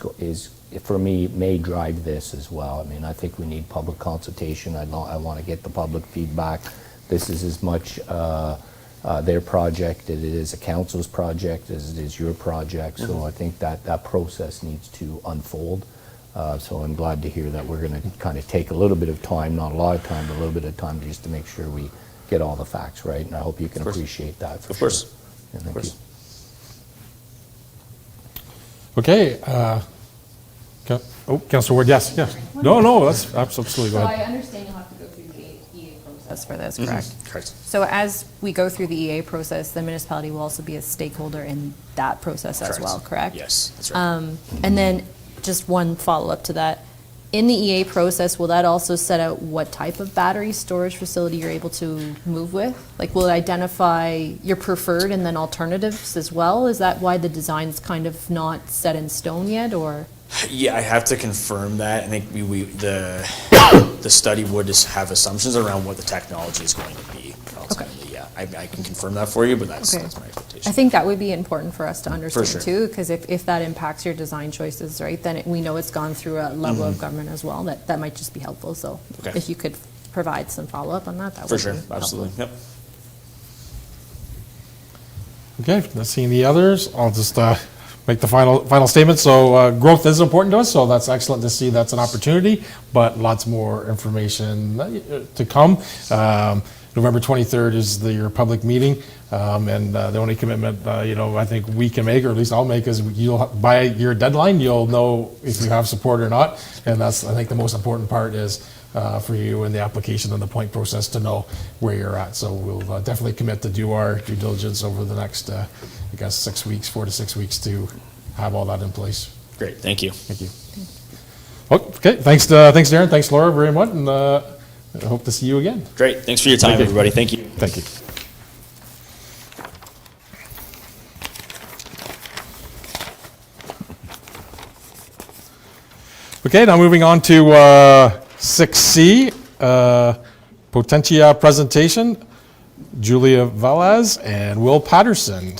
for me may drive this as well. I mean, I think we need public consultation. I want to get the public feedback. This is as much their project as it is a council's project as it is your project. So I think that process needs to unfold. So I'm glad to hear that we're going to kind of take a little bit of time, not a lot of time, but a little bit of time just to make sure we get all the facts right. And I hope you can appreciate that. For Of course. Sure. Yeah, thank you. Okay. Councilor Ward, yes. No, that's absolutely So go I ahead. understand you'll have to go through the EA process for this, correct? Correct. So as we go through the EA process, the municipality will also be a stakeholder in that process as well, correct? Yes, that's right. And then just one follow-up to that. In the EA process, will that also set out what type of battery storage facility you're able to move with? Like, will it identify your preferred and then alternatives as well? Is that why the design's kind of not set in stone yet, or? Yeah, I have to confirm that. I think the study would just have assumptions around what the technology is going to be. Ultimately, yeah, I can confirm that for you, but that's my expectation. I think that would be important for us to understand sure. too, because if that impacts your design choices, right, then we know it's gone through a level of government as well. That might just be helpful. So if you could provide some follow-up on that would For sure, be helpful. absolutely. Yep. Okay, not seeing the others, I'll just make the final statement. So growth is important to us, so that's excellent to see that's an opportunity, but lots more information to come. November 23rd is your public meeting, and the only commitment I think we can make, or at least I'll make, is by your deadline you'll know if you have support or not, and that's, I think, the most important part is for you in the application and the point process to know where you're at. So we'll definitely commit to do our due diligence over the next, 4 to 6 weeks to have all that in place. Great, thank you. Thank you. Okay, thanks Darren, thanks Laura very much, and I hope to see you again. Great, thanks for your time, everybody. Thank you. Thank you. Okay, now moving on to 6C, Potentia presentation, Julia Velez and Will Patterson.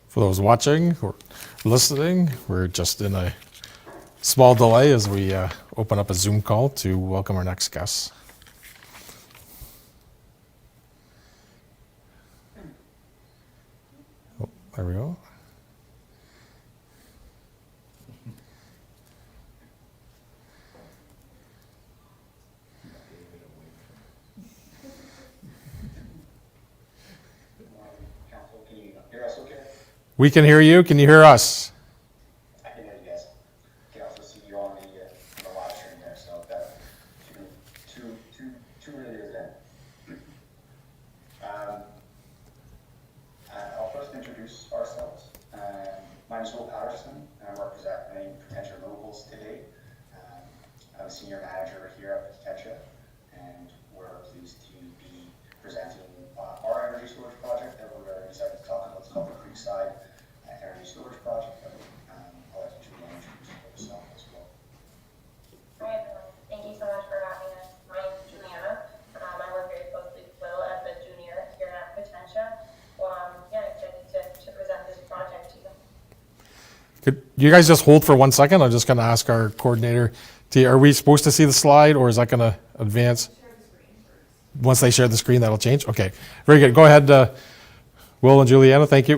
For those watching or listening, we're just in a small delay as we open up a Zoom call to welcome our next guests. Oh, there we go. We can hear you. Can you hear us? name is Will Patterson, and I'm representing Potential Renewables today. I'm a senior manager here at Potentia, and we're pleased to be presenting our energy storage project that we're very excited to talk about. It's called the Creekside Energy Storage Project. I'll let Julianne introduce herself as well. Hi everyone, thank you so much for having us. My name is Juliana. I work very closely with Will as a junior here at Potentia. Excited to present this project to you. Could you guys just hold for 1 second? I'm just going to ask our coordinator, are we supposed to see the slide, or is that going to advance? Once they share the screen, that'll change? Okay, very good. Go ahead, Will and Juliana, thank you.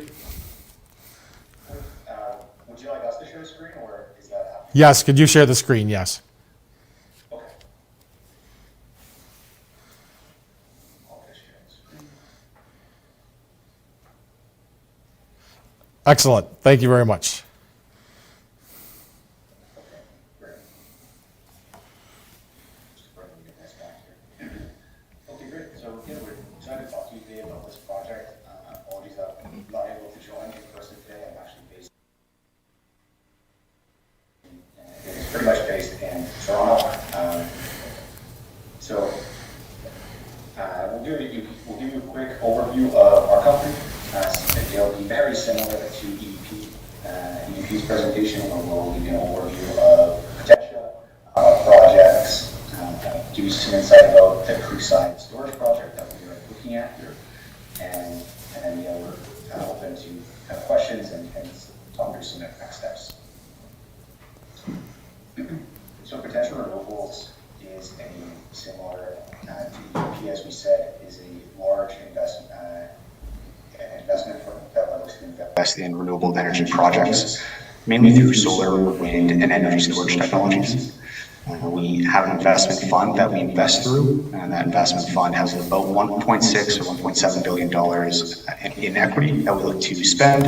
Would you like us to share the screen, or is that happening? Yes, could you share the screen? Yes. Okay. I'll just share the screen. Excellent. Thank you very much. Great. Just bring this back here. Okay, great. So we're excited to talk to you today about this project. Apologies that I'm not able to join in person today. I'm actually based it's pretty much based in Toronto. We'll give you a quick overview of our company. It'll be very similar to EDP. EDP's presentation, where we'll give you an overview of potential projects, give you some insight about the Creekside storage project that we are looking at here, and we're kind of open to have questions and talk through some next steps. So Potential Renewables is a similar to EDP, as we said, is a large investment firm that looks to invest in renewable energy projects, mainly through solar, wind, and energy storage technologies. We have an investment fund that we invest through, and that investment fund has about $1.6 or $1.7 billion in equity that we look to spend,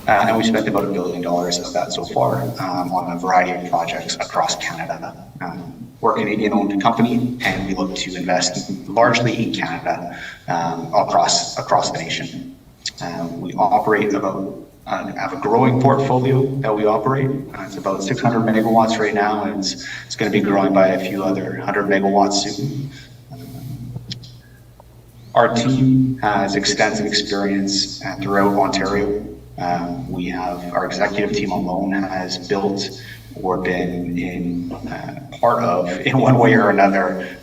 and we've spent about $1 billion of that so far on a variety of projects across Canada. We're a Canadian-owned company, and we look to invest largely in Canada across the nation. We operate have a growing portfolio that we operate. It's about 600 megawatts right now, and it's going to be growing by a few other 100 megawatts soon. Our team has extensive experience throughout Ontario. Our executive team alone has built or been part of, in one way or another,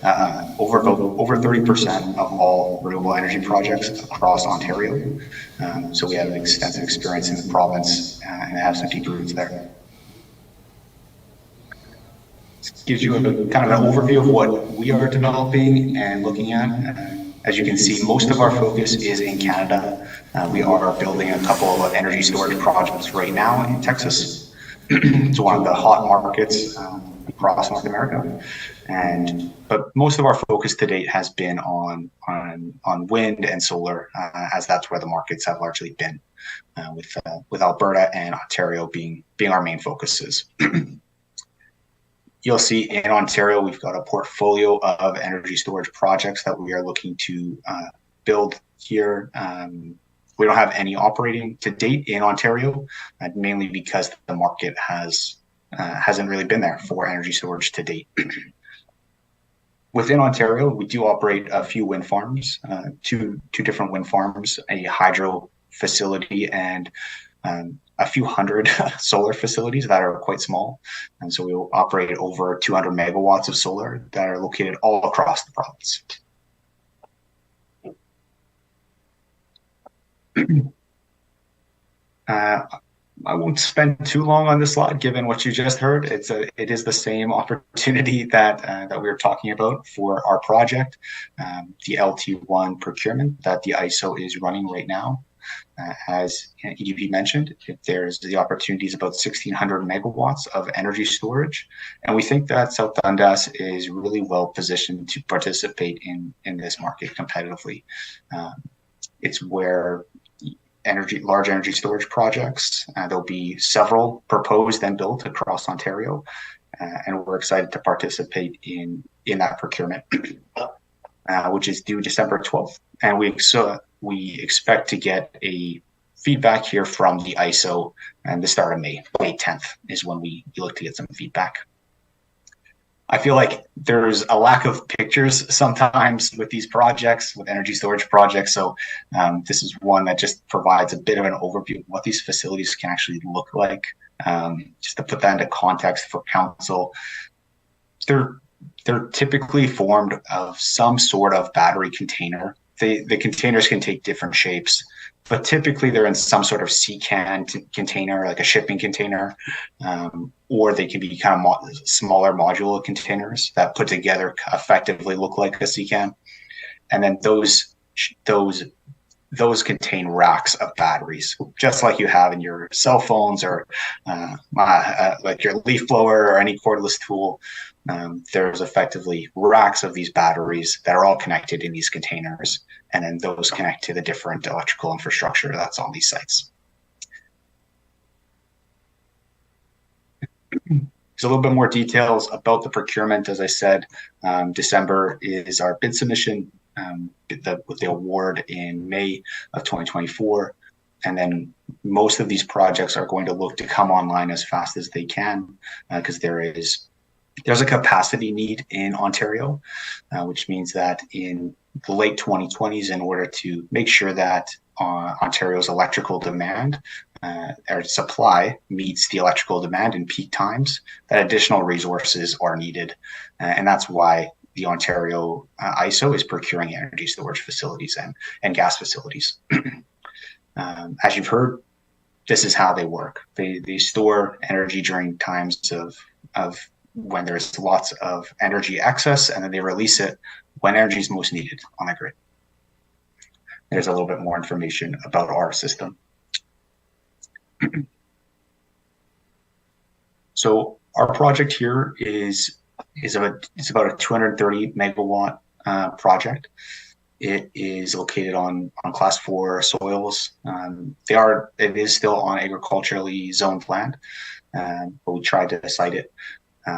over 30% of all renewable energy projects across Ontario. So we have extensive experience in the province and have some deep roots there. This gives you kind of an overview of what we are developing and looking at. As you can see, most of our focus is in Canada. We are building a couple of energy storage projects right now in Texas. It's one of the hot markets across North America, but most of our focus to date has been on wind and solar, as that's where the markets have largely been, with Alberta and Ontario being our main focuses. You'll see in Ontario we've got a portfolio of energy storage projects that we are looking to build here. We don't have any operating to date in Ontario, mainly because the market hasn't really been there for energy storage to date. Within Ontario, we do operate a few wind farms, two different wind farms, a hydro facility, and a few hundred solar facilities that are quite small. And so we will operate over 200 megawatts of solar that are located all across the province. I won't spend too long on this slide, given what you just heard. It is the same opportunity that we were talking about for our project, the LT1 procurement that the ISO is running right now. As EDP mentioned, there's the opportunities about 1,600 megawatts of energy storage, and we think that South Dundas is really well positioned to participate in this market competitively. It's where large energy storage projects. There'll be several proposed and built across Ontario, and we're excited to participate in that procurement, which is due December 12th. And we expect to get a feedback here from the ISO and the start of May. May 10th is when we look to get some feedback. I feel like there's a lack of pictures sometimes with these projects, with energy storage projects. So this is one that just provides a bit of an overview of what these facilities can actually look like. Just to put that into context for council, they're typically formed of some sort of battery container. The containers can take different shapes, but typically they're in some sort of C-can container, like a shipping container, or they can be kind of smaller modular containers that put together effectively look like a C-can. And then those contain racks of batteries, just like you have in your cell phones or like your leaf blower or any cordless tool. There's effectively racks of these batteries that are all connected in these containers, and then those connect to the different electrical infrastructure that's on these sites. There's a little bit more details about the procurement. As I said, December is our bid submission, with the award in May of 2024. And then most of these projects are going to look to come online as fast as they can, because there's a capacity need in Ontario, which means that in the late 2020s, in order to make sure that Ontario's electrical demand or supply meets the electrical demand in peak times, that additional resources are needed. And that's why the Ontario ISO is procuring energy storage facilities and gas facilities. As you've heard, this is how they work. They store energy during times of when there's lots of energy excess, and then they release it when energy is most needed on the grid. There's a little bit more information about our system. So our project here is about a 230 megawatt project. It is located on class 4 soils. It is still on agriculturally zoned land, but we tried to site it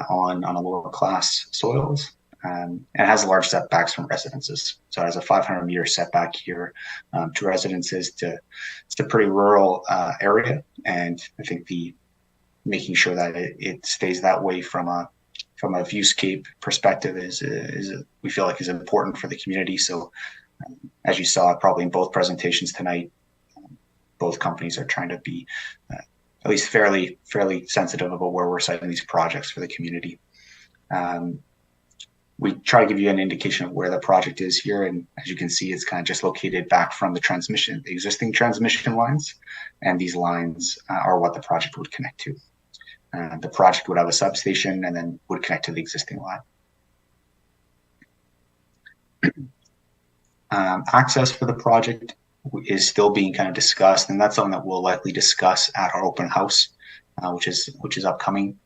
on a lower class soils, and it has large setbacks from residences. So it has a 500-meter setback here to residences. It's a pretty rural area, and I think making sure that it stays that way from a viewscape perspective we feel like is important for the community. So as you saw probably in both presentations tonight, both companies are trying to be at least fairly sensitive about where we're siting these projects for the community. We try to give you an indication of where the project is here, and as you can see, it's kind of just located back from the existing transmission lines, and these lines are what the project would connect to. The project would have a substation and then would connect to the existing line. Access for the project is still being kind of discussed, and that's something that we'll likely discuss at our open house, which is upcoming.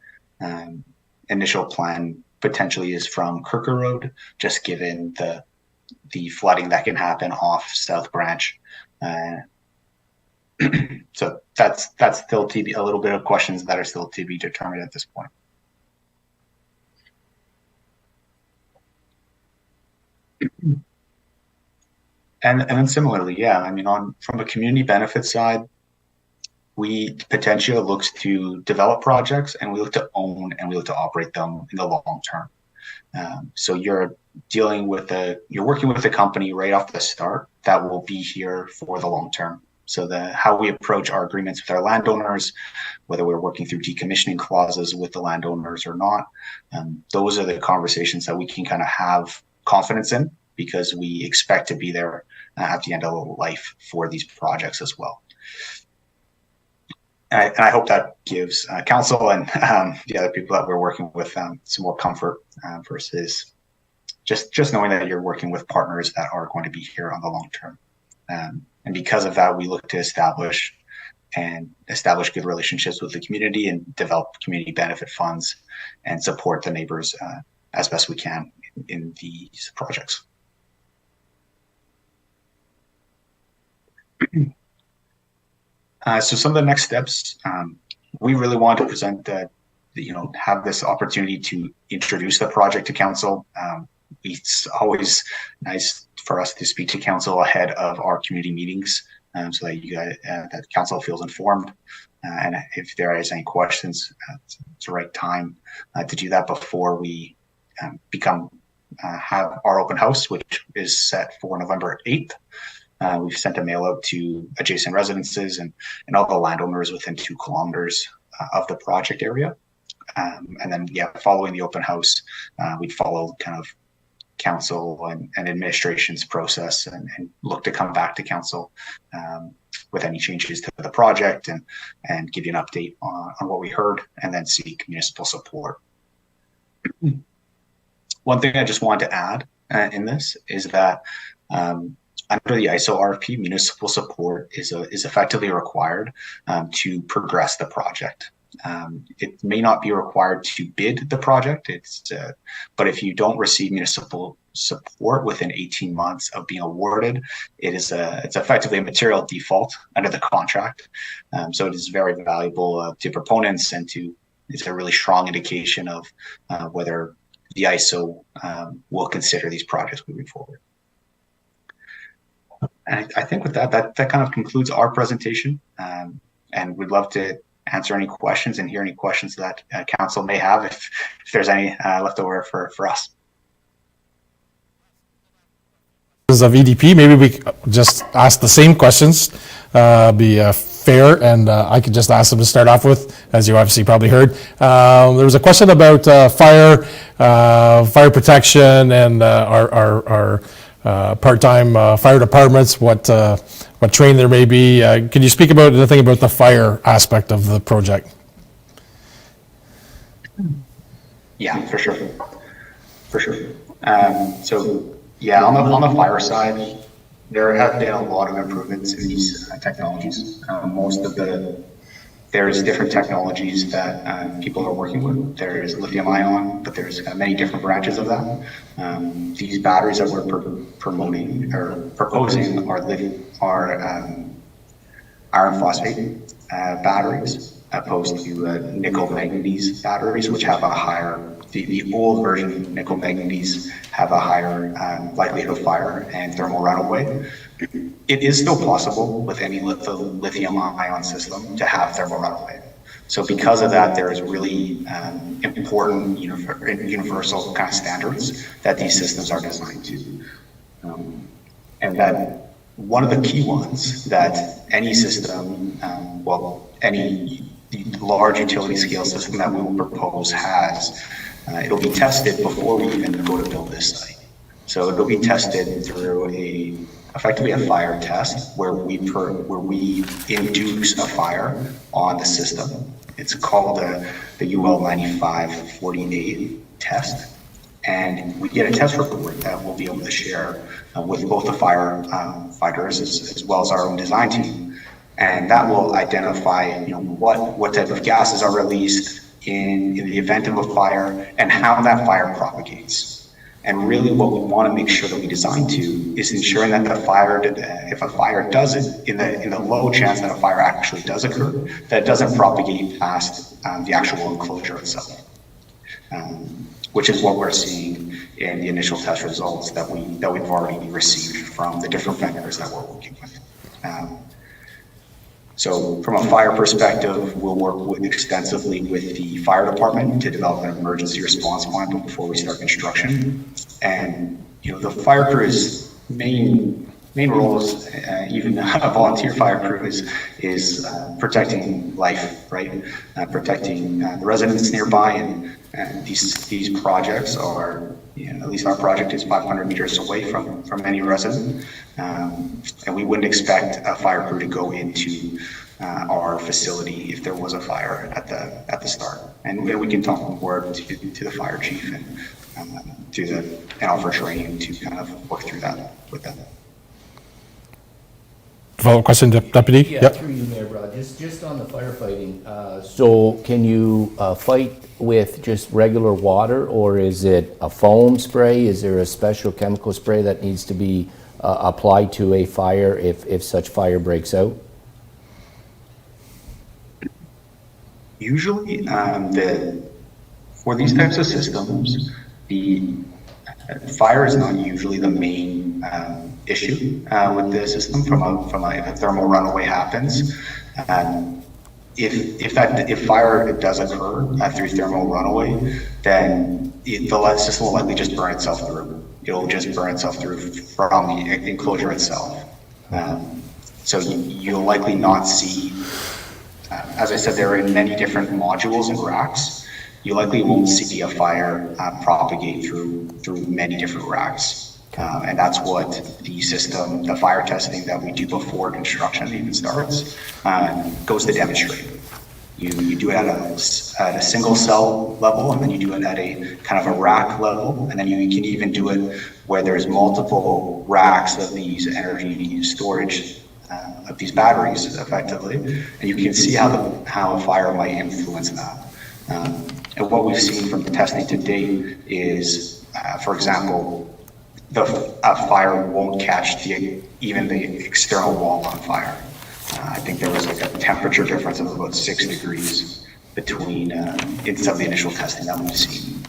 Initial plan potentially is from Kirker Road, just given the flooding that can happen off South Branch. So that's still to be a little bit of questions that are still to be determined at this point. And then similarly, yeah, I mean, from a community benefit side, Potentia looks to develop projects, and we look to own and we look to operate them in the long term. So you're working with a company right off the start that will be here for the long term. So how we approach our agreements with our landowners, whether we're working through decommissioning clauses with the landowners or not, those are the conversations that we can kind of have confidence in, because we expect to be there at the end of life for these projects as well. And I hope that gives council and the other people that we're working with some more comfort versus just knowing that you're working with partners that are going to be here on the long term. And because of that, we look to establish good relationships with the community and develop community benefit funds and support the neighbors as best we can in these projects. So some of the next steps, we really want to present have this opportunity to introduce the project to council. It's always nice for us to speak to council ahead of our community meetings so that you guys, that council feels informed. And if there is any questions, it's the right time to do that before we have our open house, which is set for November 8th. We've sent a mail out to adjacent residences and all the landowners within 2 kilometers of the project area. And then, following the open house, we'd follow kind of council and administration's process and look to come back to council with any changes to the project and give you an update on what we heard, and then seek municipal support. One thing I just wanted to add in this is that under the ISO RFP, municipal support is effectively required to progress the project. It may not be required to bid the project, but if you don't receive municipal support within 18 months of being awarded, it's effectively a material default under the contract. So it is very valuable to proponents, and it's a really strong indication of whether the ISO will consider these projects moving forward. And I think with that kind of concludes our presentation, and we'd love to answer any questions and hear any questions that council may have if there's any left over for us. Of EDP, maybe we just ask the same questions, be fair, and I could just ask them to start off with, as you obviously probably heard. There was a question about fire protection and our part-time fire departments, what training there may be. Can you speak about anything about the fire aspect of the project? Yeah, for sure. On the fire side, there have been a lot of improvements in these technologies. There's different technologies that people are working with. There is lithium ion, but there's many different branches of that. These batteries that we're proposing are iron phosphate batteries, opposed to nickel manganese batteries, which have a higher. The old version of nickel manganese have a higher likelihood of fire and thermal runaway. It is still possible with any lithium ion system to have thermal runaway. So because of that, there is really important universal kind of standards that these systems are designed to. And that one of the key ones that any system, any large utility scale system that we will propose has, it'll be tested before we even go to build this site. So it'll be tested through effectively a fire test where we induce a fire on the system. It's called the UL 9548 test, and we get a test report that we'll be able to share with both the firefighters as well as our own design team, and that will identify what type of gases are released in the event of a fire and how that fire propagates. And really what we want to make sure that we design to is ensuring that if a fire does it, in the low chance that a fire actually does occur, that it doesn't propagate past the actual enclosure itself, which is what we're seeing in the initial test results that we've already received from the different vendors that we're working with. So from a fire perspective, we'll work extensively with the fire department to develop an emergency response plan before we start construction. And the fire crew's main roles, even a volunteer fire crew, is protecting life, right? Protecting the residents nearby, and these projects are, at least our project is 500 meters away from any resident, and we wouldn't expect a fire crew to go into our facility if there was a fire at the start. And we can talk more to the fire chief and offer training to kind of work through that with them. Follow-up question, Deputy? Yeah, through you, Mayor Broad. Just on the firefighting, so can you fight with just regular water, or is it a foam spray? Is there a special chemical spray that needs to be applied to a fire if such fire breaks out? Usually, for these types of systems, the fire is not usually the main issue with the system from if a thermal runaway happens. If fire does occur through thermal runaway, then the system will likely just burn itself through. It'll just burn itself through from the enclosure itself. So you'll likely not see, as I said, there are in many different modules and racks. You likely won't see a fire propagate through many different racks. And that's what the fire testing that we do before construction even starts, goes to demonstrate. You do it at a single cell level, and then you do it at a kind of a rack level, and then you can even do it where there's multiple racks of these energy storage of these batteries, effectively, and you can see how a fire might influence that. And what we've seen from the testing to date is, for example, a fire won't catch even the external wall on fire. I think there was like a temperature difference of about 6 degrees between in some of the initial testing that we've seen.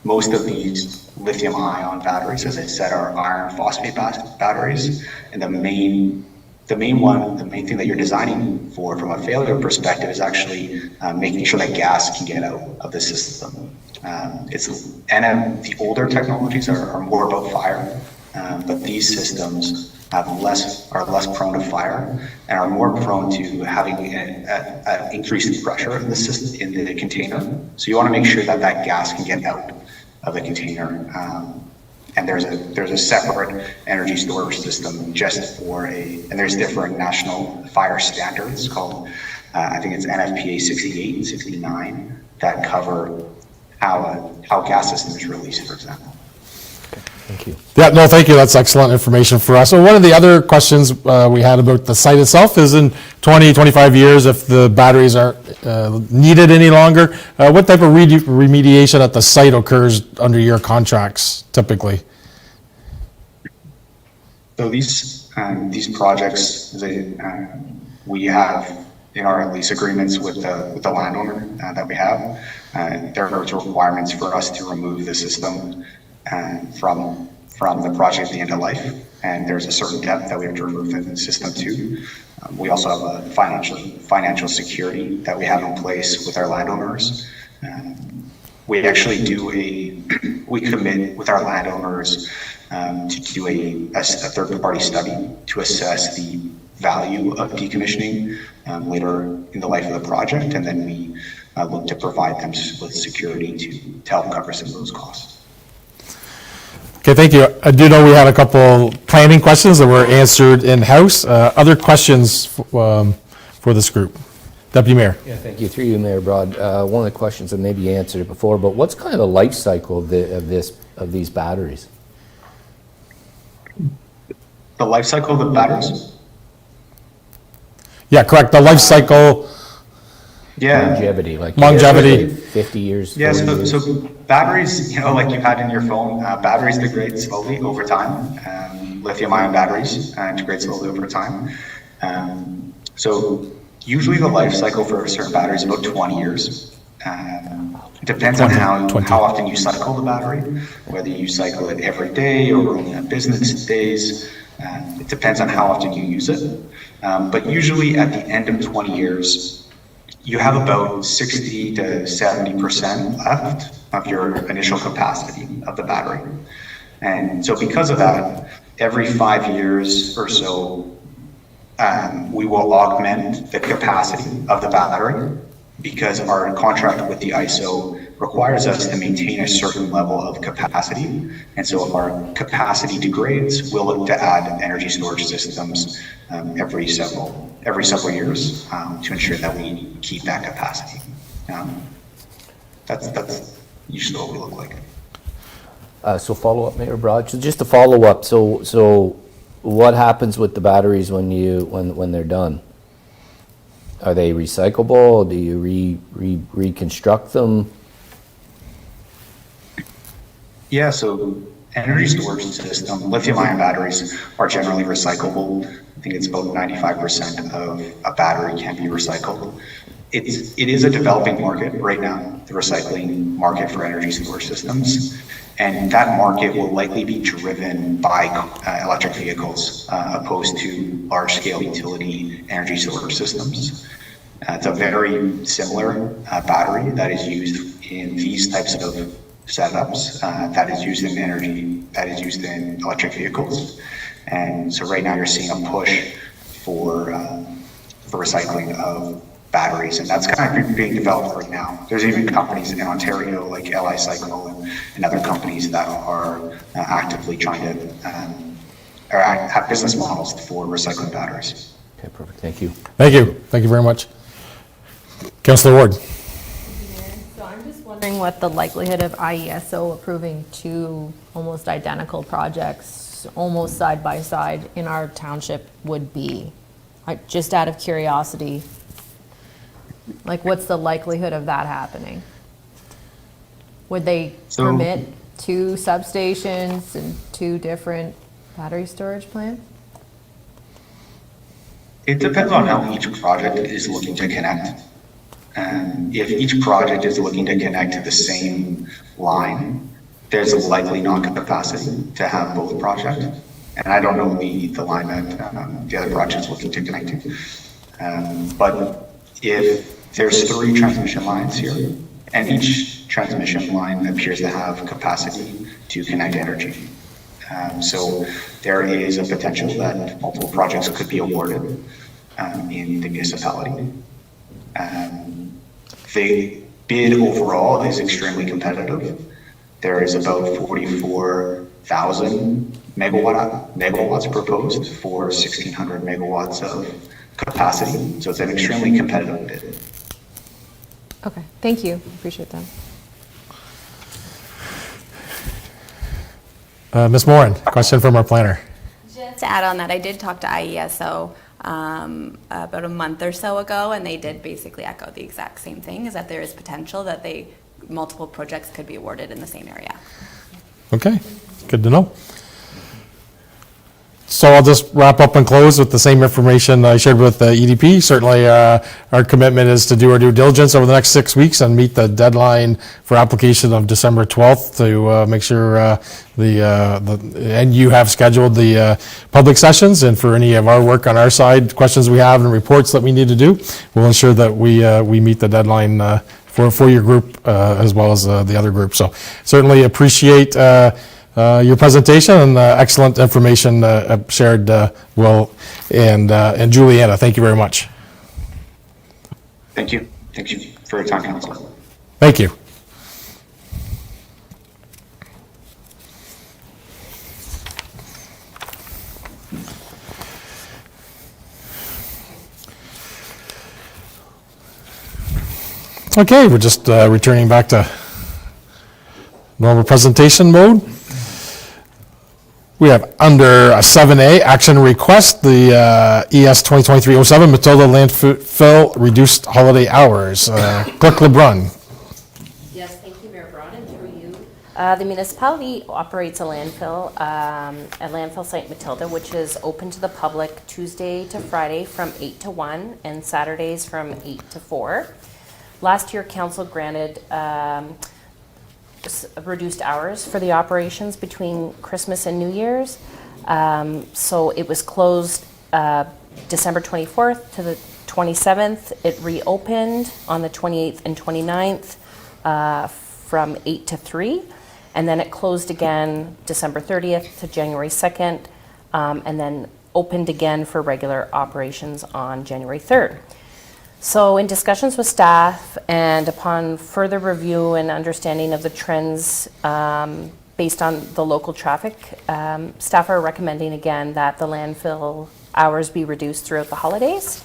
Most of these lithium-ion batteries, as I said, are iron phosphate batteries, and the main thing that you're designing for from a failure perspective is actually making sure that gas can get out of the system. The older technologies are more about fire, but these systems are less prone to fire and are more prone to having an increase in pressure in the system, in the container. So you want to make sure that gas can get out of the container. And there's a separate energy storage system just and there's different national fire standards called, I think it's NFPA 68 and 69, that cover how gas system is released, for example. Thank you. Yeah, no, thank you. That's excellent information for us. So one of the other questions we had about the site itself is in 20, 25 years, if the batteries aren't needed any longer, what type of remediation at the site occurs under your contracts typically? So these projects, we have in our lease agreements with the landowner that we have, there are requirements for us to remove the system from the project at the end of life, and there's a certain depth that we have to remove the system to. We also have a financial security that we have in place with our landowners. We actually we commit with our landowners to do a third-party study to assess the value of decommissioning later in the life of the project, and then we look to provide them with security to help cover some of those costs. Okay, thank you. I do know we had a couple planning questions that were answered in-house. Other questions for this group? Deputy Mayor. Yeah, thank you. Through you, Mayor Broad. One of the questions, and maybe you answered it before, but what's kind of the life cycle of these batteries? The life cycle of the batteries? Yeah, correct. The life cycle. Yeah. Longevity. 50 years. Yeah, so batteries, like you've had in your phone, batteries degrade slowly over time. Lithium-ion batteries degrade slowly over time. So usually the life cycle for a certain battery is about 20 years. It depends on how often you cycle the battery, whether you cycle it every day or only on business days. It depends on how often you use it. But usually at the end of 20 years, you have about 60 to 70% left of your initial capacity of the battery. And so because of that, every 5 years or so, we will augment the capacity of the battery because our contract with the ISO requires us to maintain a certain level of capacity. And so if our capacity degrades, we'll look to add energy storage systems every several years to ensure that we keep that capacity. That's usually what we look like. So follow up, Mayor Broad. So just to follow up, so what happens with the batteries when they're done? Are they recyclable? Do you reconstruct them? Yeah, so energy storage system, lithium-ion batteries are generally recyclable. I think it's about 95% of a battery can be recycled. it is a developing market right now, the recycling market for energy storage systems. And that market will likely be driven by electric vehicles opposed to large-scale utility energy storage systems. It's a very similar battery that is used in these types of setups that is used in electric vehicles. And so right now you're seeing a push for recycling of batteries, and that's kind of being developed right now. There's even companies in Ontario like LI Cycle and other companies that are actively trying to have business models for recycling batteries. Okay, perfect. Thank you. Thank you. Thank you very much. Councillor Ward. So I'm just wondering what the likelihood of IESO approving two almost identical projects, almost side by side in our township would be. Just out of curiosity, like what's the likelihood of that happening? Would they permit two substations and two different battery storage plants? It depends on how each project is looking to connect. If each project is looking to connect to the same line, there's likely not capacity to have both projects. And I don't know the line that the other project is looking to connect to. But if there's 3 transmission lines here, and each transmission line appears to have capacity to connect energy. So there is a potential that multiple projects could be awarded in the municipality. The bid overall is extremely competitive. There is about 44,000 megawatts proposed for 1,600 megawatts of capacity. So it's an extremely competitive bid. Okay, thank you. Appreciate that. Ms. Moran, question from our planner. Just to add on that, I did talk to IESO about a month or so ago, and they did basically echo the exact same thing, is that there is potential that multiple projects could be awarded in the same area. Okay, good to know. So I'll just wrap up and close with the same information I shared with EDP. Certainly our commitment is to do our due diligence over the next 6 weeks and meet the deadline for application of December 12th to make sure and you have scheduled the public sessions, and for any of our work on our side, questions we have and reports that we need to do, we'll ensure that we meet the deadline for your group as well as the other group. So certainly appreciate your presentation and excellent information shared, Will and Juliana. Thank you very much. Thank you. Thank you for your time, Council. Thank you. Okay, we're just returning back to normal presentation mode. We have under 7A, action request, the ES 2023-07, Matilda landfill reduced holiday hours. Clerk LeBrun. Yes, thank you, Mayor Broad, and through you. The municipality operates a landfill site Matilda, which is open to the public Tuesday to Friday from 8 to 1 and Saturdays from 8 to 4. Last year, council granted reduced hours for the operations between Christmas and New Year's. So it was closed December 24th to the 27th. It reopened on the 28th and 29th from 8 to 3. And then it closed again December 30th to January 2nd, and then opened again for regular operations on January 3rd. So in discussions with staff and upon further review and understanding of the trends based on the local traffic, staff are recommending again that the landfill hours be reduced throughout the holidays.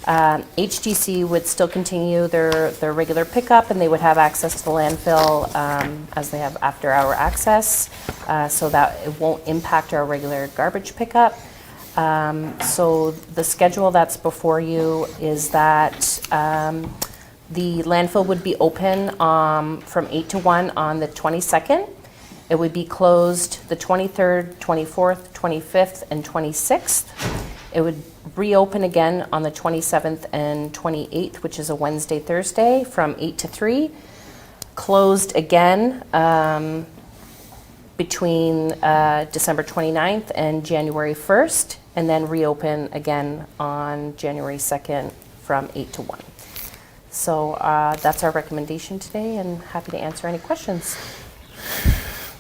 HDC would still continue their regular pickup, and they would have access to the landfill as they have after-hour access, so that it won't impact our regular garbage pickup. So the schedule that's before you is that the landfill would be open from 8 to 1 on the 22nd. It would be closed the 23rd, 24th, 25th, and 26th. It would reopen again on the 27th and 28th, which is a Wednesday, Thursday, from 8 to 3. Closed again between December 29th and January 1st, and then reopen again on January 2nd from 8 to 1. So that's our recommendation today, and happy to answer any questions.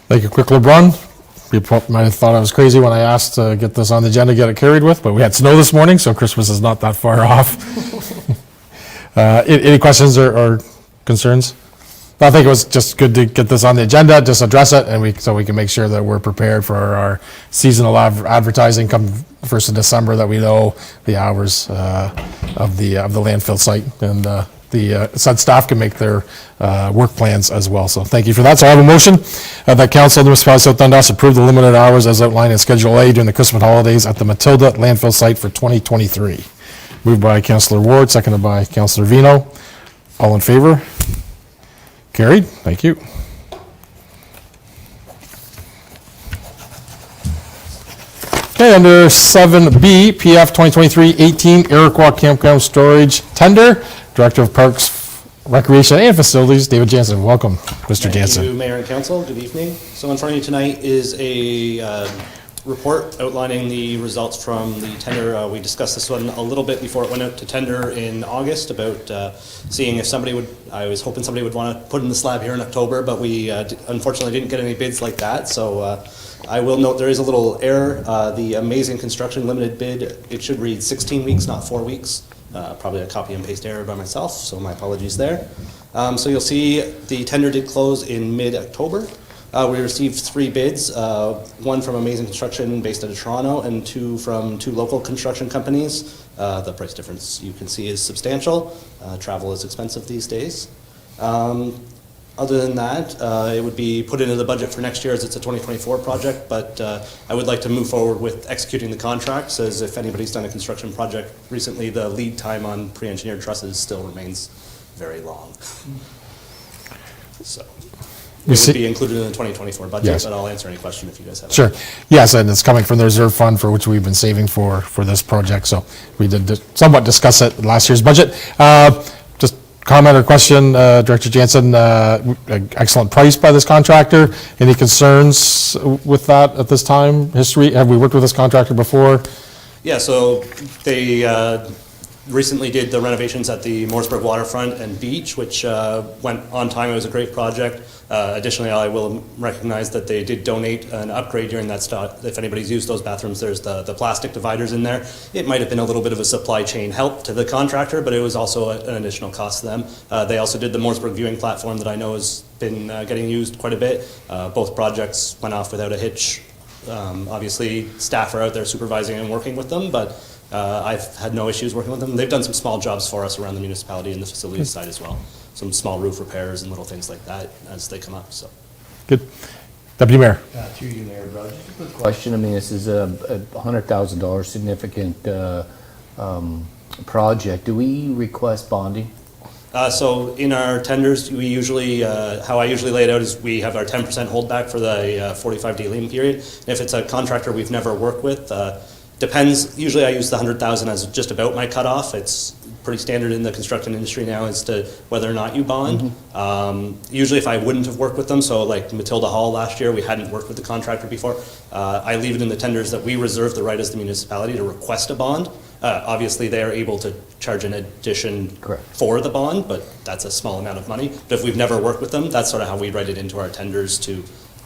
Thank you, Quick LeBrun. People might have thought I was crazy when I asked to get this on the agenda, get it carried with, but we had snow this morning, so Christmas is not that far off. Any questions or concerns? I think it was just good to get this on the agenda, just address it, and so we can make sure that we're prepared for our seasonal advertising come 1st of December, that we know the hours of the landfill site, and the said staff can make their work plans as well. So thank you for that. So I have a motion that Council of the Municipality of South Dundas approve the limited hours as outlined in Schedule A during the Christmas holidays at the Matilda landfill site for 2023. Moved by Councillor Ward, seconded by Councillor Vino. All in favor? Carried. Thank you. Okay, under 7B, PF 2023-18 Iroquois Campground Storage Tender, Director of Parks, Recreation and Facilities, David Jansen. Welcome, Mr. Jansen. Thank you, Mayor and Council. Good evening. So in front of you tonight is a report outlining the results from the tender. We discussed this one a little bit before it went out to tender in August about seeing if somebody would, I was hoping somebody would want to put in the slab here in October, but we unfortunately didn't get any bids like that. So I will note there is a little error. The Amazing Construction Limited bid, it should read 16 weeks, not 4 weeks. Probably a copy and paste error by myself, so my apologies there. So you'll see the tender did close in mid-October. We received 3 bids, one from Amazing Construction based out of Toronto and 2 from 2 local construction companies. The price difference you can see is substantial. Travel is expensive these days. Other than that, it would be put into the budget for next year as it's a 2024 project, but I would like to move forward with executing the contracts, as if anybody's done a construction project recently, the lead time on pre-engineered trusses still remains very long. So it would be included in the 2024 budget, yes. But I'll answer any question if you guys have Sure. Any. Yes, and it's coming from the reserve fund for which we've been saving for this project, so we did somewhat discuss it in last year's budget. Just comment or question, Director Jansen, excellent price by this contractor. Any concerns with that at this time? History, have we worked with this contractor before? Yeah, so they recently did the renovations at the Mooresburg waterfront and beach, which went on time. It was a great project. Additionally, I will recognize that they did donate an upgrade during that stop. If anybody's used those bathrooms, there's the plastic dividers in there. It might have been a little bit of a supply chain help to the contractor, but it was also an additional cost to them. They also did the Mooresburg viewing platform that I know has been getting used quite a bit. Both projects went off without a hitch. Obviously, staff are out there supervising and working with them, but I've had no issues working with them. They've done some small jobs for us around the municipality and the facilities side as well. Some small roof repairs and little things like that as they come up. So, good. Deputy Mayor. Through you, Mayor Broad. Just a quick question. I mean, this is a $100,000 significant project. Do we request bonding? So in our tenders, we usually, how I usually lay it out is we have our 10% holdback for the 45-day lien period. And if it's a contractor we've never worked with, depends. Usually I use the 100,000 as just about my cutoff. It's pretty standard in the construction industry now as to whether or not you bond. Mm-hmm. Usually if I wouldn't have worked with them, so like Matilda Hall last year, we hadn't worked with the contractor before, I leave it in the tenders that we reserve the right as the municipality to request a bond. Obviously they are able to charge an addition for the bond, but that's a small amount of money. But if we've never worked with them, that's sort of how we write it into our tenders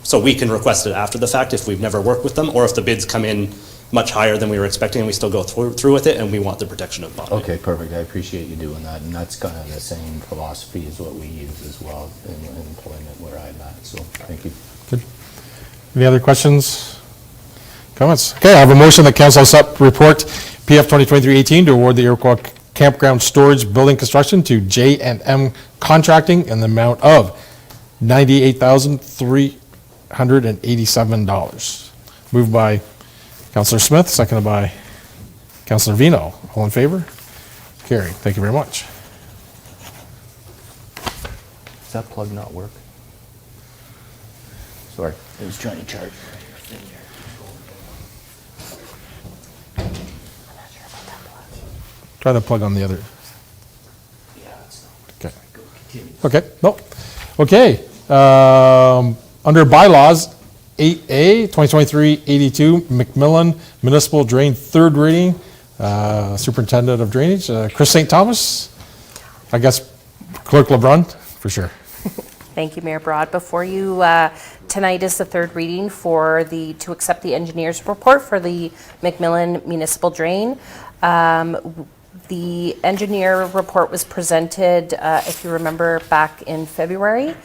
so we can request it after the fact if we've never worked with them, or if the bids come in much higher than we were expecting and we still go through with it and we want the protection of bonding. Okay, perfect. I appreciate you doing that, and that's kind of the same philosophy as what we use as well in employment where I'm at, so thank you. Good. Any other questions, comments? Okay, I have a motion that Council accept report PF 2023-18 to award the Iroquois Campground Storage Building Construction to J&M Contracting in the amount of $98,387. Moved by Councillor Smith, seconded by Councillor Vino. All in favor? Carried. Thank you very much. Does that plug not work? Sorry, I was trying to charge. Try to plug on the other. Yeah, that's not. Okay. Go, continue. Okay, no. Okay. Under bylaws, 8A, 2023-82, McMillan Municipal Drain, third reading. Superintendent of Drainage, Chris St. Thomas. I guess Clerk LeBrun, for sure. Thank you, Mayor Broad. Before you, tonight is the third reading to accept the engineer's report for the McMillan Municipal Drain. The engineer report was presented, if you remember, back in February.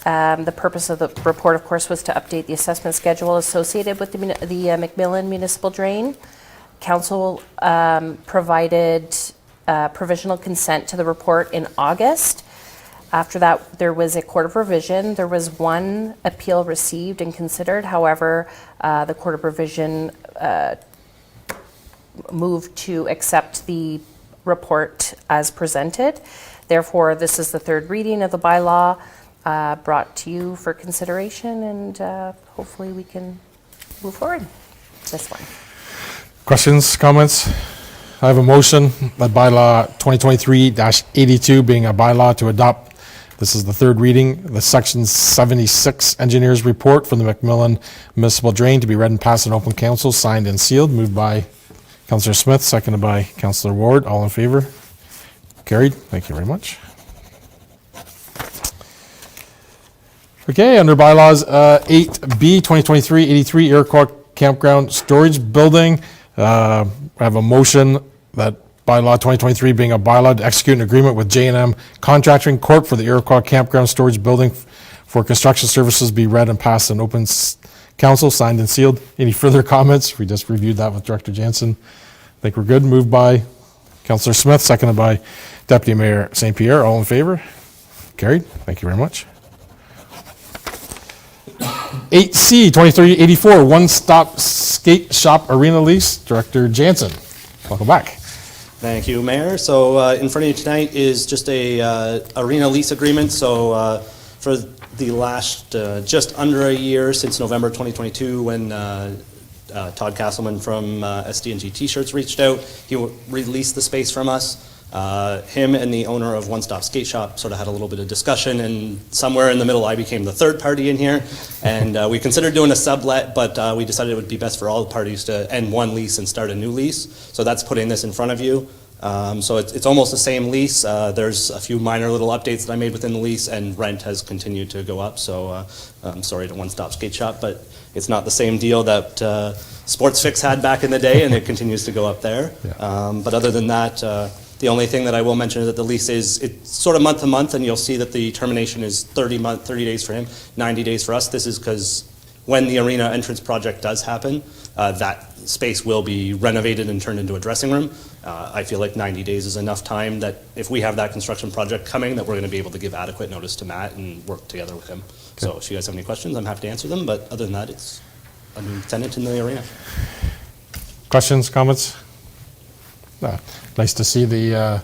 The purpose of the report, of course, was to update the assessment schedule associated with the McMillan Municipal Drain. Council provided provisional consent to the report in August. After that, there was a court of revision. There was one appeal received and considered. However, the court of revision moved to accept the report as presented. Therefore, this is the third reading of the bylaw brought to you for consideration, and hopefully we can move forward. This one. Questions, comments? I have a motion that bylaw 2023-82 being a bylaw to adopt, this is the third reading, the section 76 engineer's report from the McMillan Municipal Drain to be read and passed in open council, signed and sealed, moved by Councillor Smith, seconded by Councillor Ward. All in favor? Carried. Thank you very much. Okay, under bylaws 8B 2023-83 Iroquois Campground Storage Building. I have a motion that bylaw 2023 being a bylaw to execute an agreement with J&M Contracting Corp. For the Iroquois Campground Storage Building for construction services be read and passed in open council, signed and sealed. Any further comments? We just reviewed that with Director Jansen. I think we're good. Moved by Councillor Smith, seconded by Deputy Mayor St. Pierre. All in favor? Carried. Thank you very much. 8C 2384 One-Stop Skate Shop Arena Lease. Director Jansen, welcome back. Thank you, Mayor. So in front of you tonight is just a arena lease agreement. So for the last just under a year, since November 2022, when Todd Castleman from SD&G T-Shirts reached out, he released the space from us. Him and the owner of One Stop Skate Shop sort of had a little bit of discussion, and somewhere in the middle I became the third party in here, and we considered doing a sublet, but we decided it would be best for all the parties to end one lease and start a new lease. So that's putting this in front of you. So it's almost the same lease. There's a few minor little updates that I made within the lease, and rent has continued to go up. So I'm sorry to One Stop Skate Shop, but it's not the same deal that Sports Fix had back in the day, and it continues to go up there. Yeah. But other than that, the only thing that I will mention is that the lease it's sort of month to month, and you'll see that the termination is 30 days for him, 90 days for us. This is because when the arena entrance project does happen, that space will be renovated and turned into a dressing room. I feel like 90 days is enough time that if we have that construction project coming, that we're going to be able to give adequate notice to Matt and work together with him. Okay. So if you guys have any questions, I'm happy to answer them, but other than that, it's a new tenant in the arena. Questions, comments? Nice to see the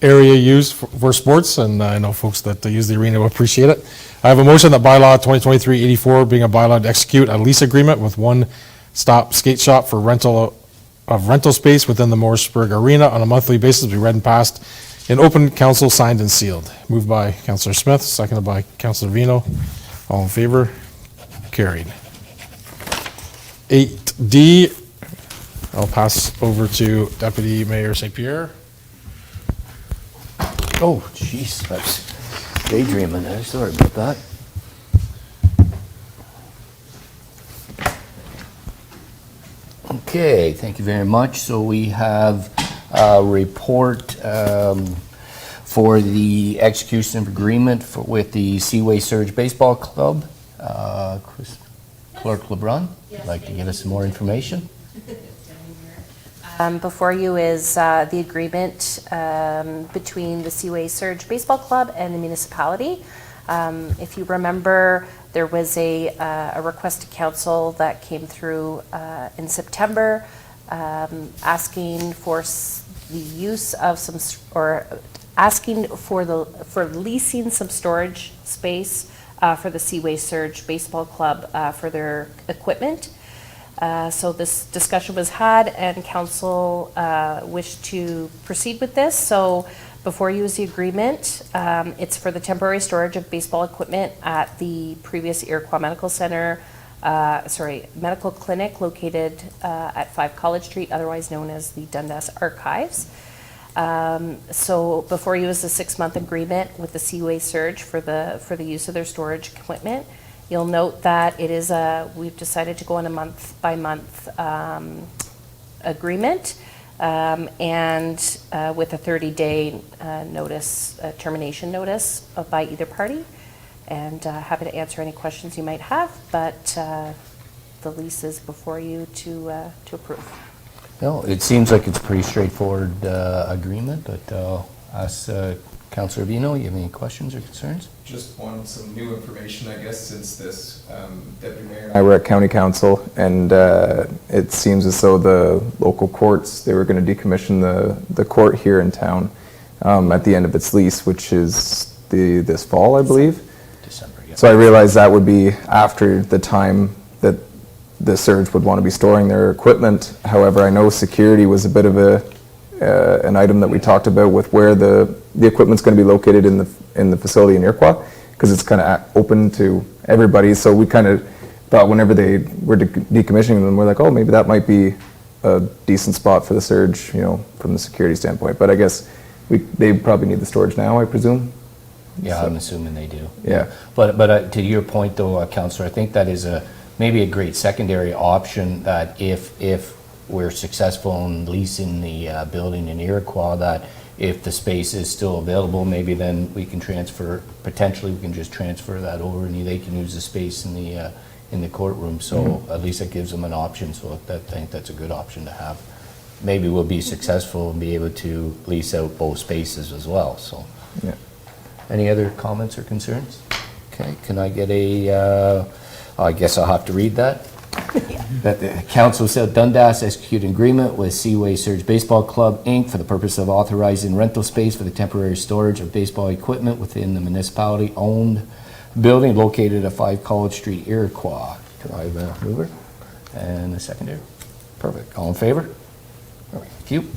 area used for sports, and I know folks that use the arena will appreciate it. I have a motion that bylaw 2023-84 being a bylaw to execute a lease agreement with One Stop Skate Shop for rental space within the Morrisburg Arena on a monthly basis be read and passed in open council, signed and sealed. Moved by Councillor Smith, seconded by Councillor Vino. All in favor? Carried. 8D, I'll pass over to Deputy Mayor St. Pierre. Oh, jeez, that's daydreaming there. Sorry about that. Okay, thank you very much. So we have a report for the execution of agreement with the Seaway Surge Baseball Club. Clerk LeBrun, would like to give us some more information? Before you is the agreement between the Seaway Surge Baseball Club and the municipality. If you remember, there was a request to council that came through in September asking for the use of some, or asking for leasing some storage space for the Seaway Surge Baseball Club for their equipment. So this discussion was had, and council wished to proceed with this. So before you is the agreement. It's for the temporary storage of baseball equipment at the previous Iroquois Medical Center, medical clinic located at 5 College Street, otherwise known as the Dundas Archives. So before you is the 6-month agreement with the Seaway Surge for the use of their storage equipment. You'll note that it is we've decided to go on a month-by-month agreement, and with a 30-day notice, termination notice by either party. And happy to answer any questions you might have, but the lease is before you to approve. No, it seems like it's a pretty straightforward agreement, but ask Councillor Vino, you have any questions or concerns? Just want some new information, I guess, since this Deputy Mayor and I were at County Council, and it seems as though the local courts, they were going to decommission the court here in town at the end of its lease, which is this fall, I believe. December, yeah. So I realized that would be after the time that the Surge would want to be storing their equipment. However, I know security was a bit of an item that we talked about with where the equipment's going to be located in the facility in Iroquois, because it's kind of open to everybody. So we kind of thought whenever they were decommissioning them, we're like, oh, maybe that might be a decent spot for the Surge, you know, from the security standpoint. But I guess they probably need the storage now, I presume. Yeah, So, I'm assuming they do. Yeah. But to your point though, Councillor, I think that is maybe a great secondary option, that if we're successful in leasing the building in Iroquois, that if the space is still available, maybe then we can potentially we can just transfer that over and they can use the space in the courtroom. So at least it gives them an option. So I think that's a good option to have. Maybe we'll be successful and be able to lease out both spaces as well. So, Yeah. Any other comments or concerns? Okay, can I get I guess I'll have to read that. That the Council of Dundas execute an agreement with Seaway Surge Baseball Club, Inc. for the purpose of authorizing rental space for the temporary storage of baseball equipment within the municipality-owned building located at 5 College Street, Iroquois. Do I have a mover and a seconder? Perfect. All in favor? All right, thank you.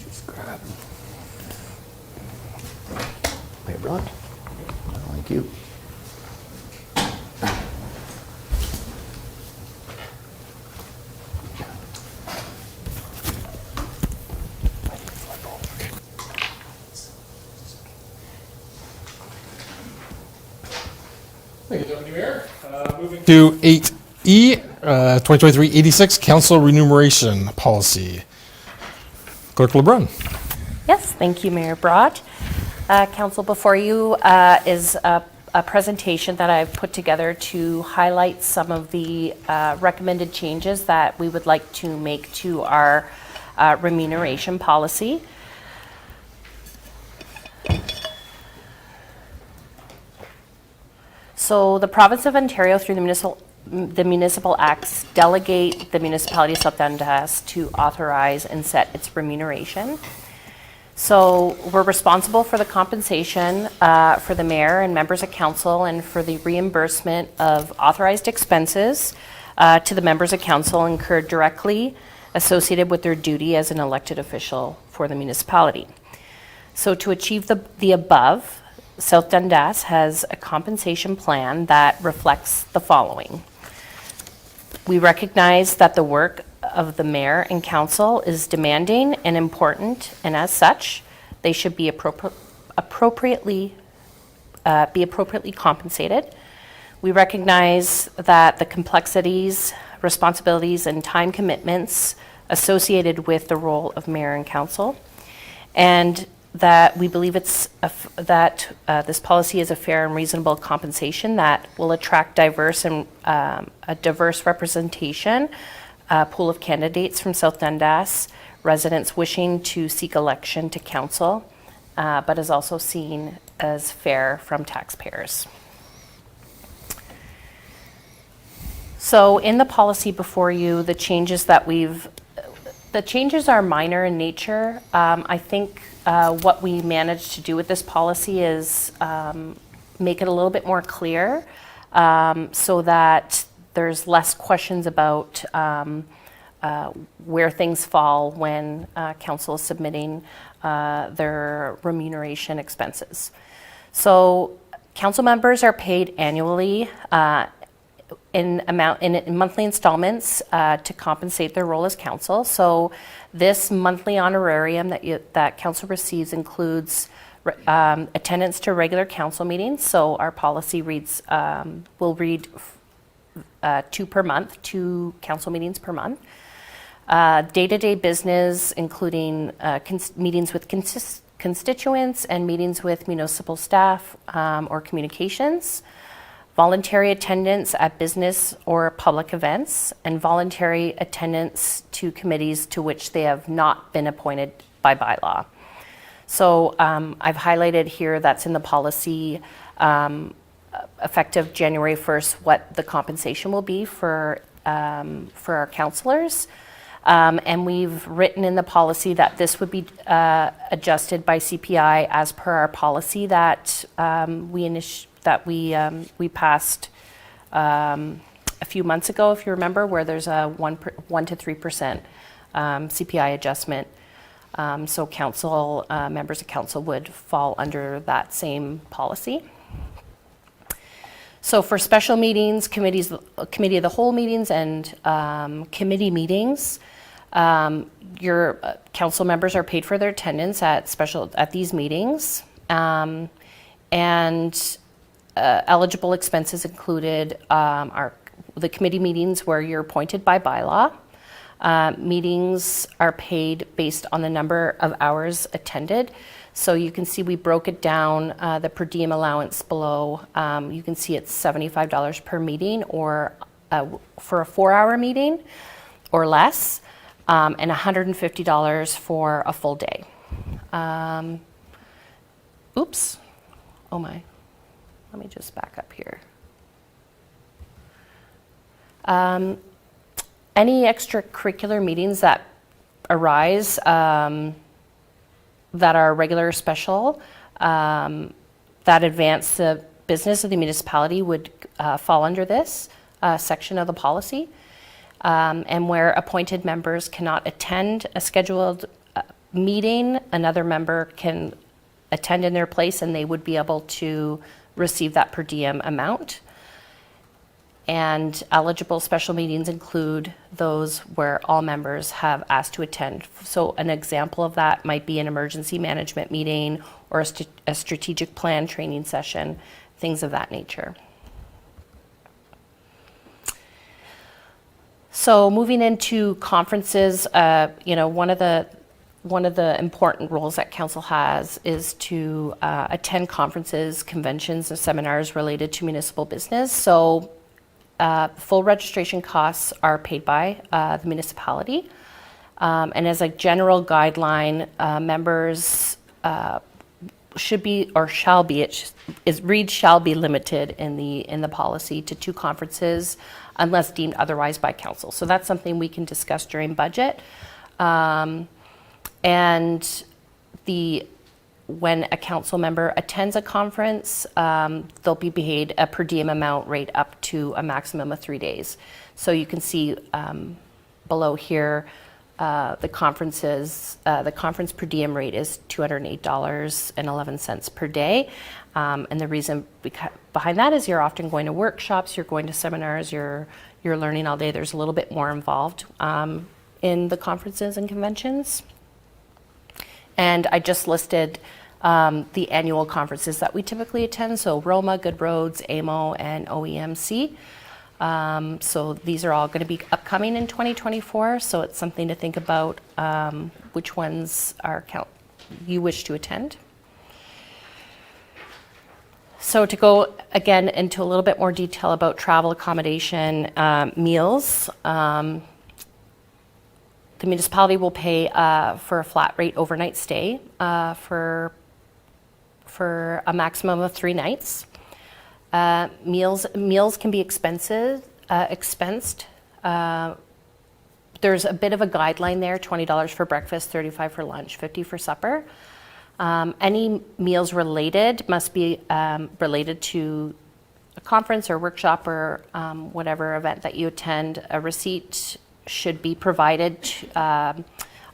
Just grab. Mayor Broad. Thank you. Thank you, Deputy Mayor. Moving to 8E, 2023-86, Council Remuneration Policy. Clerk LeBrun. Yes, thank you, Mayor Broad. Council, before you is a presentation that I've put together to highlight some of the recommended changes that we would like to make to our remuneration policy. So the province of Ontario, through the municipal acts, delegate the municipality of South Dundas to authorize and set its remuneration. So we're responsible for the compensation for the mayor and members of council, and for the reimbursement of authorized expenses to the members of council incurred directly associated with their duty as an elected official for the municipality. So to achieve the above, South Dundas has a compensation plan that reflects the following. We recognize that the work of the mayor and council is demanding and important, and as such, they should be appropriately compensated. We recognize that the complexities, responsibilities, and time commitments associated with the role of mayor and council, and that we believe this policy is a fair and reasonable compensation that will attract a diverse representation, pool of candidates from South Dundas, residents wishing to seek election to council, but is also seen as fair from taxpayers. So in the policy before you, the changes are minor in nature. I think what we managed to do with this policy is make it a little bit more clear, so that there's less questions about where things fall when council is submitting their remuneration expenses. So council members are paid annually in monthly installments to compensate their role as council. So this monthly honorarium that council receives includes attendance to regular council meetings. So our policy reads, will read 2 per month, 2 council meetings per month. Day-to-day business, including meetings with constituents and meetings with municipal staff or communications. Voluntary attendance at business or public events, and voluntary attendance to committees to which they have not been appointed by bylaw. So I've highlighted here, that's in the policy, effective January 1st, what the compensation will be for our councillors. And we've written in the policy that this would be adjusted by CPI as per our policy that we passed a few months ago, if you remember, where there's a 1 to 3% CPI adjustment. So council, members of council would fall under that same policy. So for special meetings, committee of the whole meetings, and committee meetings, your council members are paid for their attendance at these meetings, and eligible expenses included are the committee meetings where you're appointed by bylaw. Meetings are paid based on the number of hours attended. So you can see we broke it down, the per diem allowance below. You can see it's $75 per meeting, or for a 4-hour meeting or less, and $150 for a full day. Oops, oh my, let me just back up here. Any extracurricular meetings that arise that are regular or special, that advance the business of the municipality would fall under this section of the policy. And where appointed members cannot attend a scheduled meeting, another member can attend in their place, and they would be able to receive that per diem amount. And eligible special meetings include those where all members have asked to attend. So an example of that might be an emergency management meeting or a strategic plan training session, things of that nature. So moving into conferences, one of the important roles that council has is to attend conferences, conventions, and seminars related to municipal business. So full registration costs are paid by the municipality. And as a general guideline, members should be, or shall be, shall be limited in the policy to 2 conferences unless deemed otherwise by council. So that's something we can discuss during budget. And when a council member attends a conference, they'll be paid a per diem amount rate up to a maximum of 3 days. So you can see below here, the conference per diem rate is $208.11 per day. And the reason behind that is you're often going to workshops, you're going to seminars, you're learning all day. There's a little bit more involved in the conferences and conventions. And I just listed the annual conferences that we typically attend. So Roma, Good Roads, AMO, and OEMC. So these are all going to be upcoming in 2024. So it's something to think about which ones you wish to attend. So to go again into a little bit more detail about travel, accommodation, meals. The municipality will pay for a flat rate overnight stay for a maximum of 3 nights. Meals can be expensed. There's a bit of a guideline there: $20 for breakfast, $35 for lunch, $50 for supper. Any meals related must be related to a conference or workshop or whatever event that you attend. A receipt should be provided.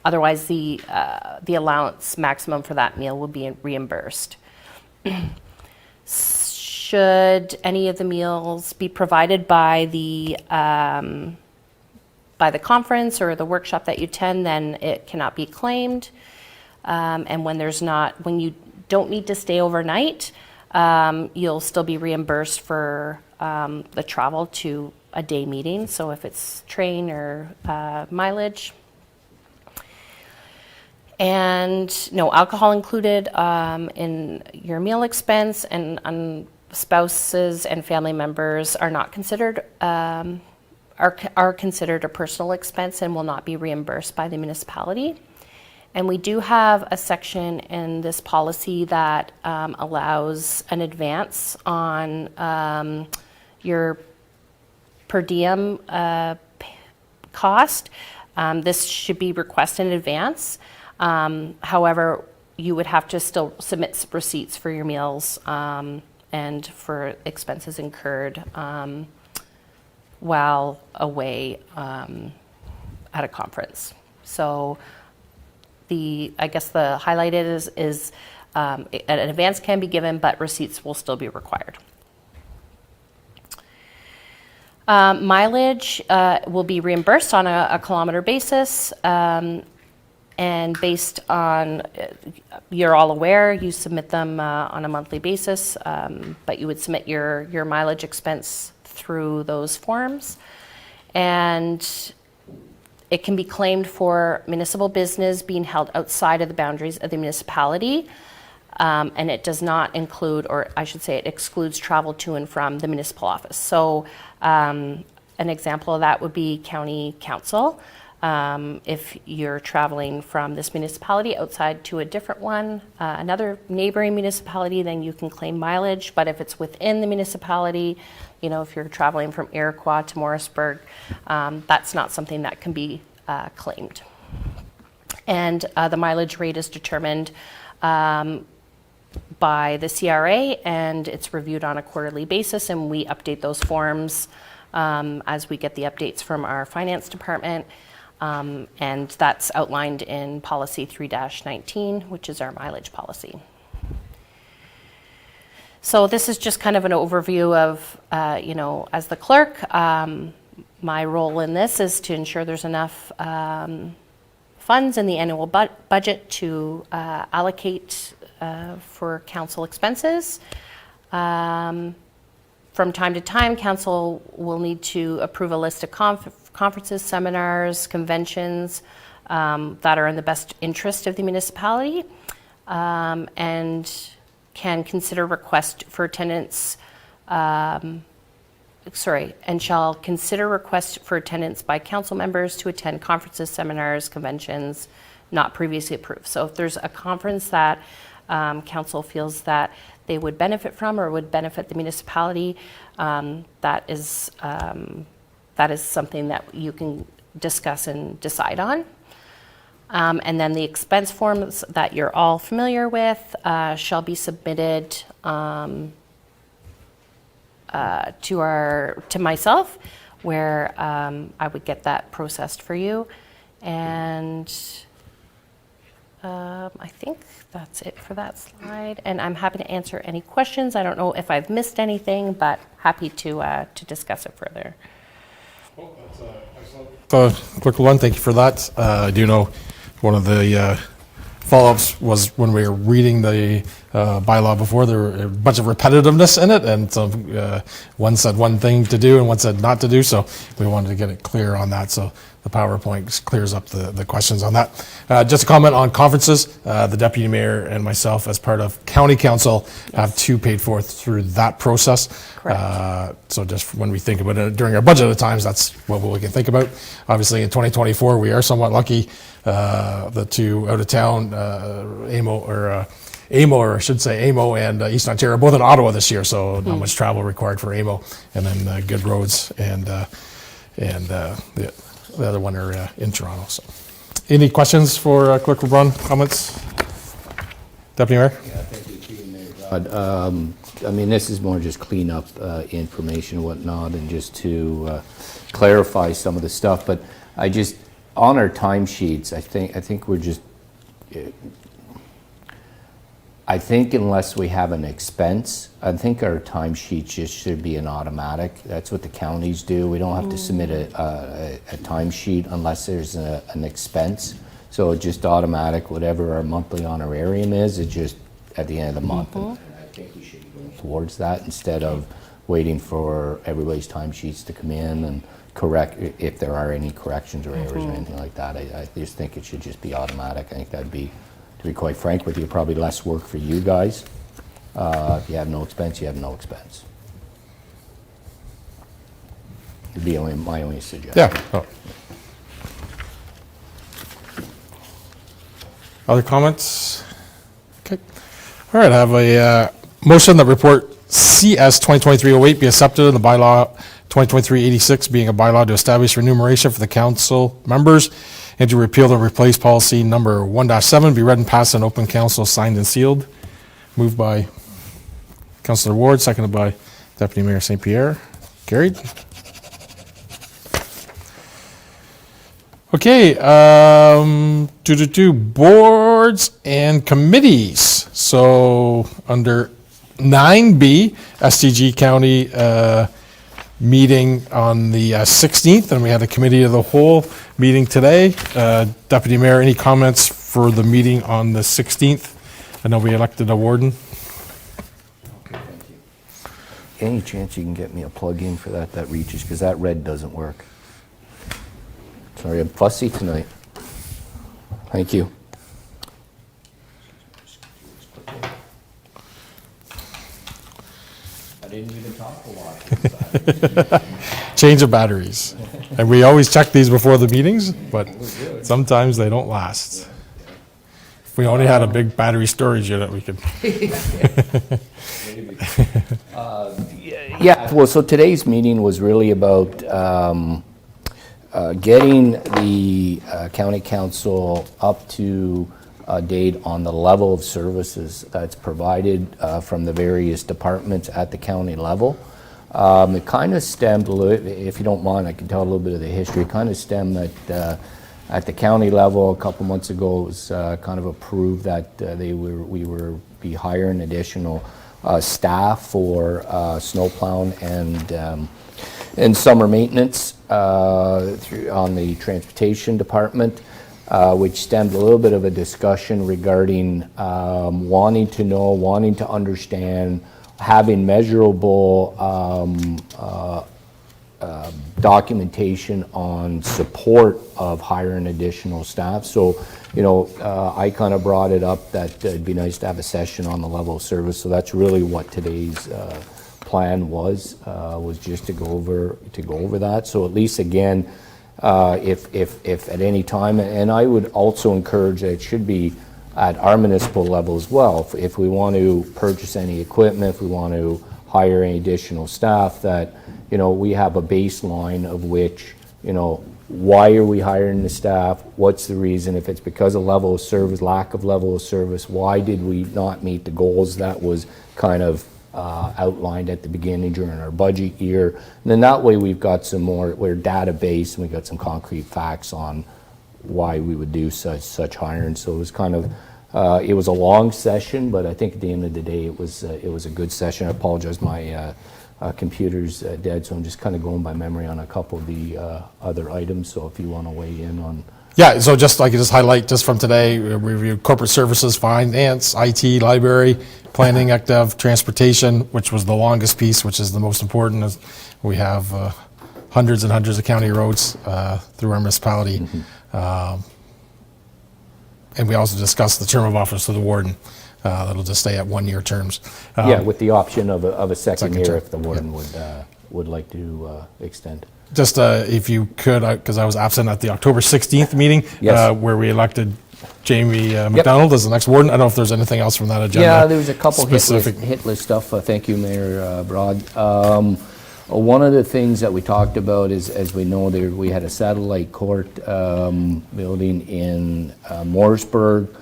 Otherwise, the allowance maximum for that meal will be reimbursed. Should any of the meals be provided by the conference or the workshop that you attend, then it cannot be claimed. And when you don't need to stay overnight, you'll still be reimbursed for the travel to a day meeting. So if it's train or mileage. And no alcohol included in your meal expense, and spouses and family members are not considered are considered a personal expense and will not be reimbursed by the municipality. And we do have a section in this policy that allows an advance on your per diem cost. This should be requested in advance. However, you would have to still submit receipts for your meals and for expenses incurred while away at a conference. So I guess the highlighted is an advance can be given, but receipts will still be required. Mileage will be reimbursed on a kilometer basis. And based on, you're all aware, you submit them on a monthly basis, but you would submit your mileage expense through those forms. And it can be claimed for municipal business being held outside of the boundaries of the municipality. And it does not include, or I should say it excludes travel to and from the municipal office. So an example of that would be county council. If you're traveling from this municipality outside to a different one, another neighboring municipality, then you can claim mileage. But if it's within the municipality, if you're traveling from Iroquois to Morrisburg, that's not something that can be claimed. And the mileage rate is determined by the CRA, and it's reviewed on a quarterly basis, and we update those forms as we get the updates from our finance department. And that's outlined in policy 3-19, which is our mileage policy. So this is just kind of an overview of, as the clerk, my role in this is to ensure there's enough funds in the annual budget to allocate for council expenses. From time to time, council will need to approve a list of conferences, seminars, conventions that are in the best interest of the municipality, and can consider request for attendance, and shall consider request for attendance by council members to attend conferences, seminars, conventions not previously approved. So if there's a conference that council feels that they would benefit from or would benefit the municipality, that is something that you can discuss and decide on. And then the expense forms that you're all familiar with shall be submitted to myself, where I would get that processed for you. And I think that's it for that slide. And I'm happy to answer any questions. I don't know if I've missed anything, but happy to discuss it further. Well, that's excellent. Quick one, thank you for that. I do know one of the follow-ups was when we were reading the bylaw before, there were a bunch of repetitiveness in it, and so one said one thing to do and one said not to do, so we wanted to get it clear on that, so the PowerPoint clears up the questions on that. Just a comment on conferences. The Deputy Mayor and myself, as part of County Council, have two paid for through that process. Correct. So just when we think about it during our budget at times, that's what we can think about. Obviously, in 2024, we are somewhat lucky. The two out of town, AMO and East Ontario, both in Ottawa this year, so not much travel required for AMO, and then good roads, and the other one are in Toronto. So, any questions for Clerk LeBrun? Comments? Deputy Mayor? Yeah, thank you, Chief Mayor Rod. I mean, this is more just clean up information and whatnot, and just to clarify some of the stuff. But I just, on our timesheets, I think we're just, I think unless we have an expense, I think our timesheet just should be an automatic. That's what the counties do. We don't have to submit a timesheet unless there's an expense. So it's just automatic, whatever our monthly honorarium is, it's just at the end of the month. And I think we should go towards that instead of waiting for everybody's timesheets to come in and correct if there are any corrections or errors or anything like that. I just think it should just be automatic. I think that'd be, to be quite frank with you, probably less work for you guys. If you have no expense, you have no expense. It'd be my only suggestion. Yeah. Oh. Other comments? Okay. All right, I have a motion that report CS 2023-08 be accepted and the bylaw 2023-86 being a bylaw to establish remuneration for the council members and to repeal and replace policy number 1-7 be read and passed in open council, signed and sealed. Moved by Councillor Ward, seconded by Deputy Mayor St. Pierre. Carried. Okay, boards and committees. So under 9B, STG County meeting on the 16th, and we had a committee of the whole meeting today. Deputy Mayor, any comments for the meeting on the 16th? I know we elected a warden. Okay, thank you. Any chance you can get me a plug-in for that reaches, because that red doesn't work. Sorry, I'm fussy tonight. Thank you. I didn't even talk a lot. Change of batteries. And we always check these before the meetings, but sometimes they don't last. If we only had a big battery storage unit, we could. Yeah, well, so today's meeting was really about getting the county council up to date on the level of services that's provided from the various departments at the county level. It kind of stemmed a little, if you don't mind, I can tell a little bit of the history. It kind of stemmed at the county level a couple months ago. It was kind of approved that we were be hiring additional staff for snow plowing and summer maintenance on the transportation department, which stemmed a little bit of a discussion regarding wanting to know, wanting to understand, having measurable documentation on support of hiring additional staff. So, you know, I kind of brought it up that it'd be nice to have a session on the level of service. So that's really what today's plan was just to go over that. So at least again, if at any time, and I would also encourage that it should be at our municipal level as well. If we want to purchase any equipment, if we want to hire any additional staff, that, you know, we have a baseline of which, you know, why are we hiring the staff? What's the reason? If it's because of level of service, lack of level of service, why did we not meet the goals that was kind of outlined at the beginning during our budget year? And then that way we've got some more, we're database, and we've got some concrete facts on why we would do such hiring. So it was kind of, it was a long session, but I think at the end of the day it was a good session. I apologize, my computer's dead, so I'm just kind of going by memory on a couple of the other items. So if you want to weigh in on. Yeah, so just like just highlight just from today, we reviewed corporate services, finance, IT, library, planning, active, transportation, which was the longest piece, which is the most important. Is we have hundreds and hundreds of county roads through our municipality. Mm-hmm. And we also discussed the term of office of the warden. That'll just stay at 1-year terms. Yeah, with the option of a second year if the warden would like to extend. Just if you could, because I was absent at the October 16th meeting, yes. Where we elected Jamie McDonald as the next warden. I don't know if there's anything else from that agenda. Yeah, there was a couple hit list stuff. Thank you, Mayor Broad. One of the things that we talked about is, as we know, we had a satellite court building in Morrisburg.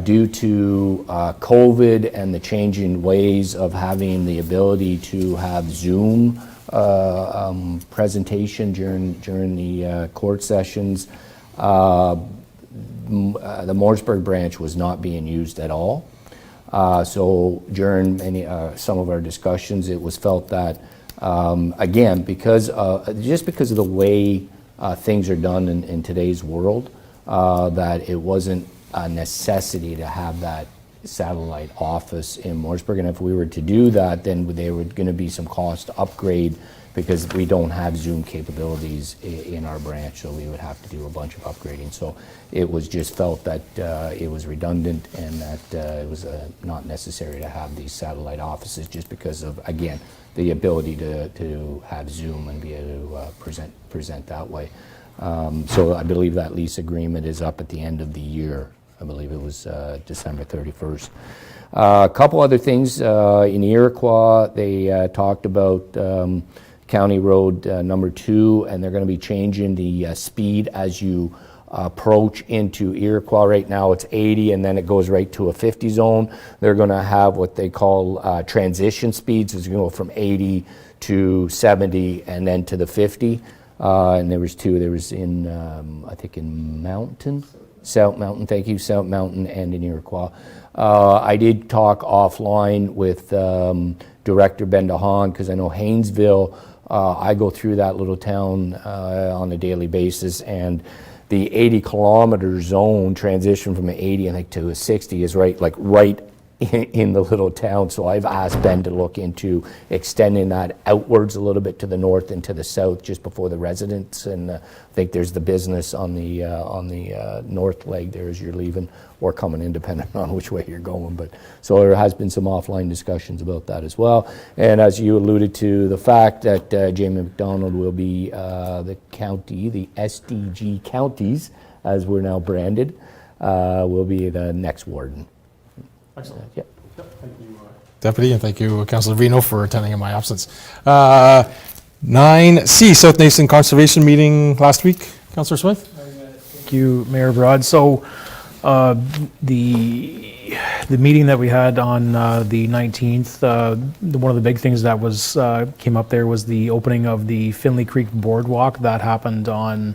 Due to COVID and the changing ways of having the ability to have Zoom presentation during the court sessions, the Morrisburg branch was not being used at all. So during some of our discussions, it was felt that, again, just because of the way things are done in today's world, that it wasn't a necessity to have that satellite office in Morrisburg. And if we were to do that, then there were going to be some cost to upgrade, because we don't have Zoom capabilities in our branch, so we would have to do a bunch of upgrading. So it was just felt that it was redundant, and that it was not necessary to have these satellite offices, just because of, again, the ability to have Zoom and be able to present that way. So I believe that lease agreement is up at the end of the year. I believe it was December 31st. A couple other things. In Iroquois, they talked about County Road number 2, and they're going to be changing the speed as you approach into Iroquois. Right now it's 80, and then it goes right to a 50 zone. They're going to have what they call transition speeds. It's going to go from 80 to 70 and then to the 50. And there was 2. There was in, I think in South Mountain, thank you, South Mountain, and in Iroquois. I did talk offline with Director Ben DeHaan, because I know Haynesville, I go through that little town on a daily basis, and the 80-kilometer zone transition from an 80, I think, to a 60 is right in the little town. So I've asked Ben to look into extending that outwards a little bit to the north and to the south, just before the residents. And I think there's the business on the north leg there as you're leaving or coming in, depending on which way you're going. But so there has been some offline discussions about that as well. And as you alluded to, the fact that Jamie McDonald will be the SDG counties, as we're now branded, will be the next warden. Excellent. Yeah. Thank you, Deputy, and thank you, Councillor Vino, for attending in my absence. 9C, South Nation Conservation meeting last week. Councillor Smith? Thank you, Mayor Broad. So the meeting that we had on the 19th, one of the big things that was came up there was the opening of the Finley Creek Boardwalk. That happened on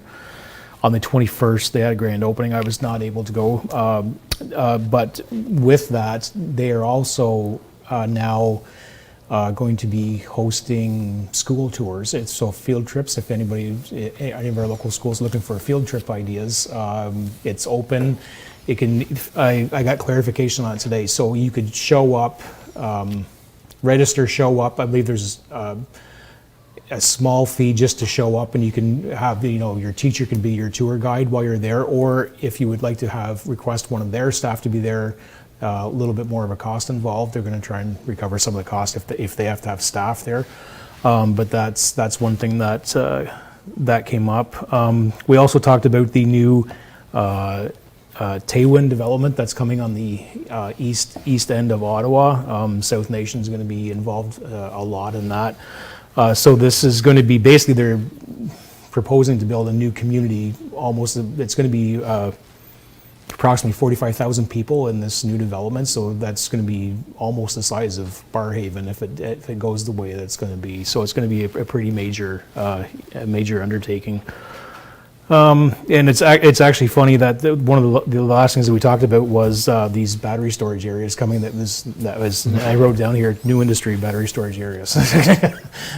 the 21st. They had a grand opening. I was not able to go. But with that, they are also now going to be hosting school tours. So field trips, if any of our local schools looking for field trip ideas, it's open. It can. I got clarification on it today. So you could show up, register, show up. I believe there's a small fee just to show up, and you can have, your teacher can be your tour guide while you're there, or if you would like to request one of their staff to be there, a little bit more of a cost involved. They're going to try and recover some of the cost if they have to have staff there. But that's one thing that came up. We also talked about the new Taywin development that's coming on the east end of Ottawa. South Nation is going to be involved a lot in that. So this is going to be basically, they're proposing to build a new community. It's going to be approximately 45,000 people in this new development. So that's going to be almost the size of Barrhaven if it goes the way that it's going to be. So it's going to be a pretty major undertaking. And it's actually funny that one of the last things that we talked about was these battery storage areas coming. That was I wrote down here, new industry battery storage areas.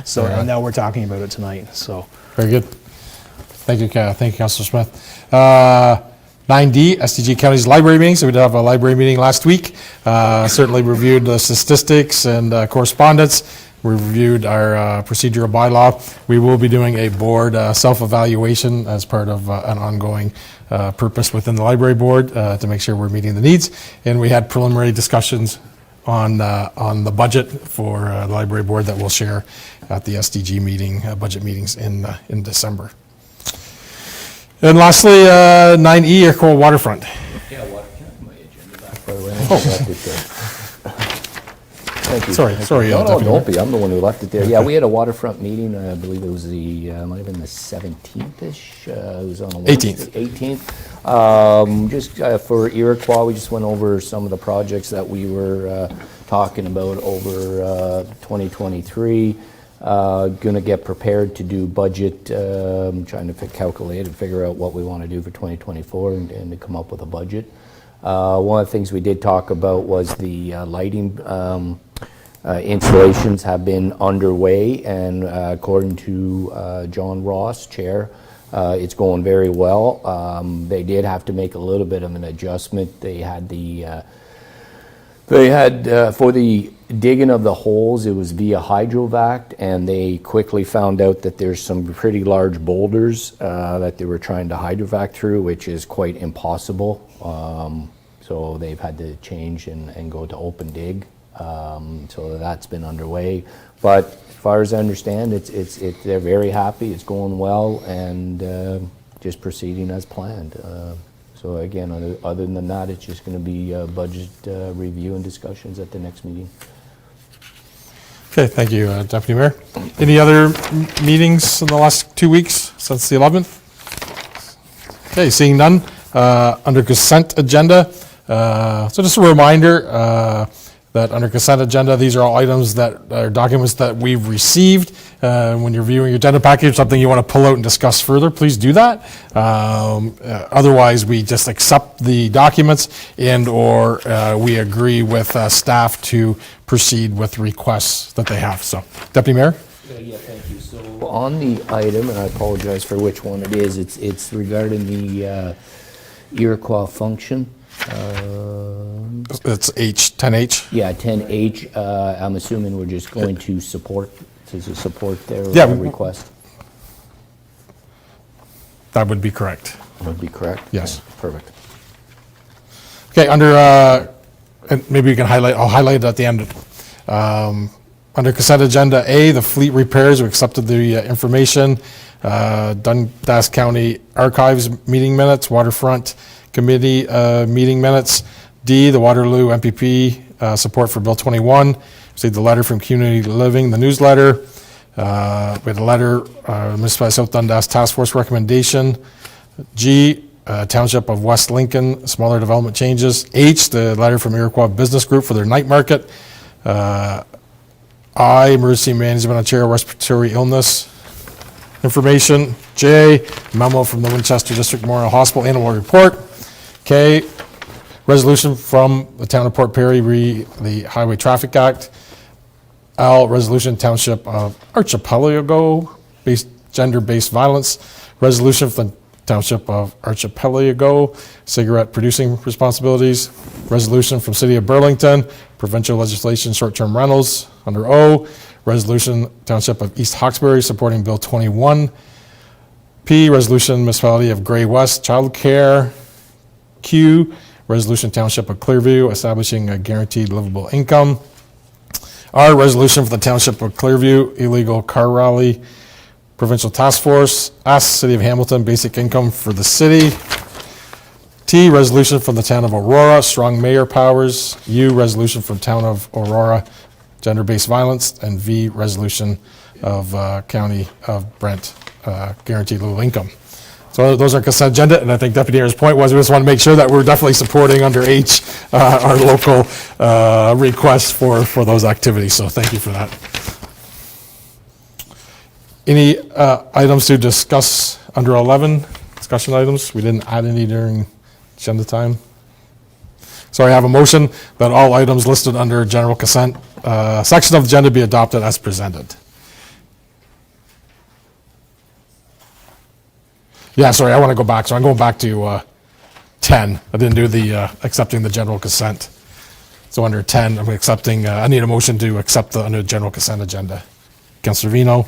So Yeah. now we're talking about it tonight. So Very good. Thank you, Councillor Smith. 9D, SDG County's library meeting. So we did have a library meeting last week. Certainly reviewed the statistics and correspondence. We reviewed our procedural bylaw. We will be doing a board self-evaluation as part of an ongoing purpose within the library board to make sure we're meeting the needs. And we had preliminary discussions on the budget for the library board that we'll share at the SDG meeting, budget meetings in December. And lastly, 9E, Iroquois Waterfront. Yeah, can I have my agenda back, by the way? Thank you. Sorry, No, Deputy don't Mayor. be. I'm the one who left it there. Yeah, we had a waterfront meeting. I believe it was might have been the 17th-ish. It was on a 18th. 18th. Just for Iroquois, we just went over some of the projects that we were talking about over 2023. Going to get prepared to do budget, trying to calculate and figure out what we want to do for 2024 and to come up with a budget. One of the things we did talk about was the lighting installations have been underway, and according to John Ross, Chair, it's going very well. They did have to make a little bit of an adjustment. They had for the digging of the holes, it was via hydrovac, and they quickly found out that there's some pretty large boulders that they were trying to hydrovac through, which is quite impossible. So they've had to change and go to open dig. So that's been underway. But as far as I understand, they're very happy. It's going well, and just proceeding as planned. So again, other than that, it's just going to be budget review and discussions at the next meeting. Okay, thank you, Deputy Mayor. Any other meetings in the last 2 weeks since the 11th? Okay, seeing none. Under consent agenda, so just a reminder that under consent agenda, these are all items that are documents that we've received. When you're viewing your agenda package, something you want to pull out and discuss further, please do that. Otherwise, we just accept the documents and/or we agree with staff to proceed with requests that they have. So, Deputy Mayor? Yeah, thank you. So on the item, and I apologize for which one it is, it's regarding the Iroquois function. It's 10H. Yeah, 10H. I'm assuming we're just going to support their request. That would be correct. Would be correct? Yes. Yeah, perfect. Okay, under, and maybe you can highlight, I'll highlight it at the end. Under consent agenda A, the fleet repairs, we accepted the information. Dundas County Archives meeting minutes, Waterfront Committee meeting minutes. D, the Waterloo MPP support for Bill 21. Received the letter from Community Living, the newsletter. We had a letter, Municipality of South Dundas Task Force recommendation. G, Township of West Lincoln, smaller development changes. H, the letter from Iroquois Business Group for their night market. I, emergency management Ontario respiratory illness information. J, memo from the Winchester District Memorial Hospital annual report. K, resolution from the town of Port Perry the Highway Traffic Act. L, resolution Township of Archipelago gender-based violence. Resolution from the Township of Archipelago cigarette producing responsibilities. Resolution from City of Burlington provincial legislation short-term rentals. Under O, resolution Township of East Hawkesbury supporting Bill 21. P, resolution Municipality of Grey West child care. Q, resolution Township of Clearview establishing a guaranteed livable income. R, resolution for the Township of Clearview illegal car rally provincial task force. S, City of Hamilton basic income for the city. T, resolution from the town of Aurora strong mayor powers. U, resolution from town of Aurora gender-based violence. And V, resolution of County of Brent guaranteed livable income. So those are consent agenda, and I think Deputy Mayor's point was we just want to make sure that we're definitely supporting under H our local requests for those activities. So thank you for that. Any items to discuss under 11? Discussion items? We didn't add any during agenda time. So I have a motion that all items listed under general consent section of the agenda be adopted as presented. Yeah, sorry, I want to go back. So I'm going back to 10. I didn't do the accepting the general consent. So under 10, I'm accepting, I need a motion to accept the under general consent agenda. Councillor Vino,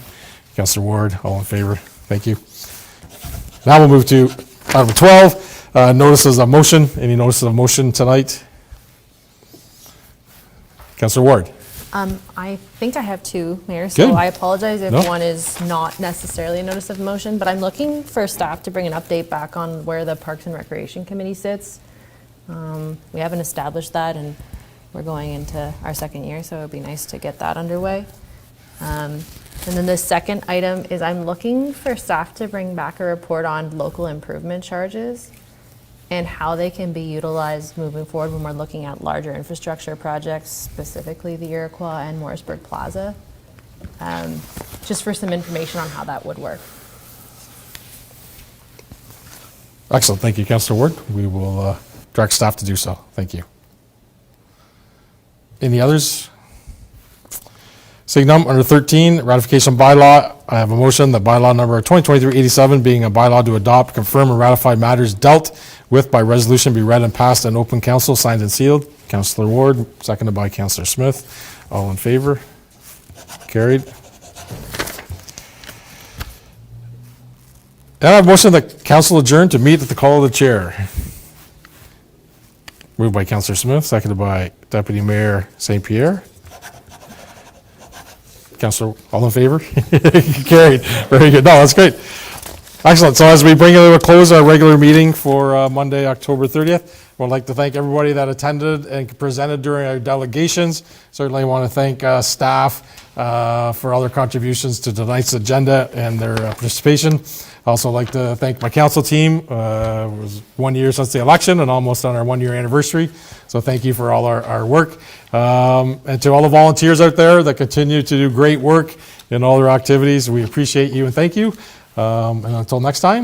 Councillor Ward, all in favor. Thank you. Now we'll move to item 12, notices of motion. Any notices of motion tonight? Councillor Ward. I think I have two, Mayor, so Good. I apologize if No. one is not necessarily a notice of motion, but I'm looking for staff to bring an update back on where the Parks and Recreation Committee sits. We haven't established that, and we're going into our second year, so it would be nice to get that underway. And then the second item is I'm looking for staff to bring back a report on local improvement charges and how they can be utilized moving forward when we're looking at larger infrastructure projects, specifically the Iroquois and Morrisburg Plaza. Just for some information on how that would work. Excellent. Thank you, Councillor Ward. We will direct staff to do so. Thank you. Any others? Seeing none, under 13, ratification bylaw. I have a motion that bylaw number 2023-87 being a bylaw to adopt, confirm, and ratify matters dealt with by resolution be read and passed in open council, signed and sealed. Councillor Ward, seconded by Councillor Smith. All in favor? Carried. And I have a motion that council adjourn to meet at the call of the chair. Moved by Councillor Smith, seconded by Deputy Mayor St. Pierre. Councillor, all in favor? Carried. Very good. No, that's great. Excellent. So as we bring to a close our regular meeting for Monday, October 30th, I would like to thank everybody that attended and presented during our delegations. Certainly want to thank staff for all their contributions to tonight's agenda and their participation. I also like to thank my council team. It was 1 year since the election and almost on our 1 year anniversary. So thank you for all our work. And to all the volunteers out there that continue to do great work in all their activities, we appreciate you and thank you. And until next time,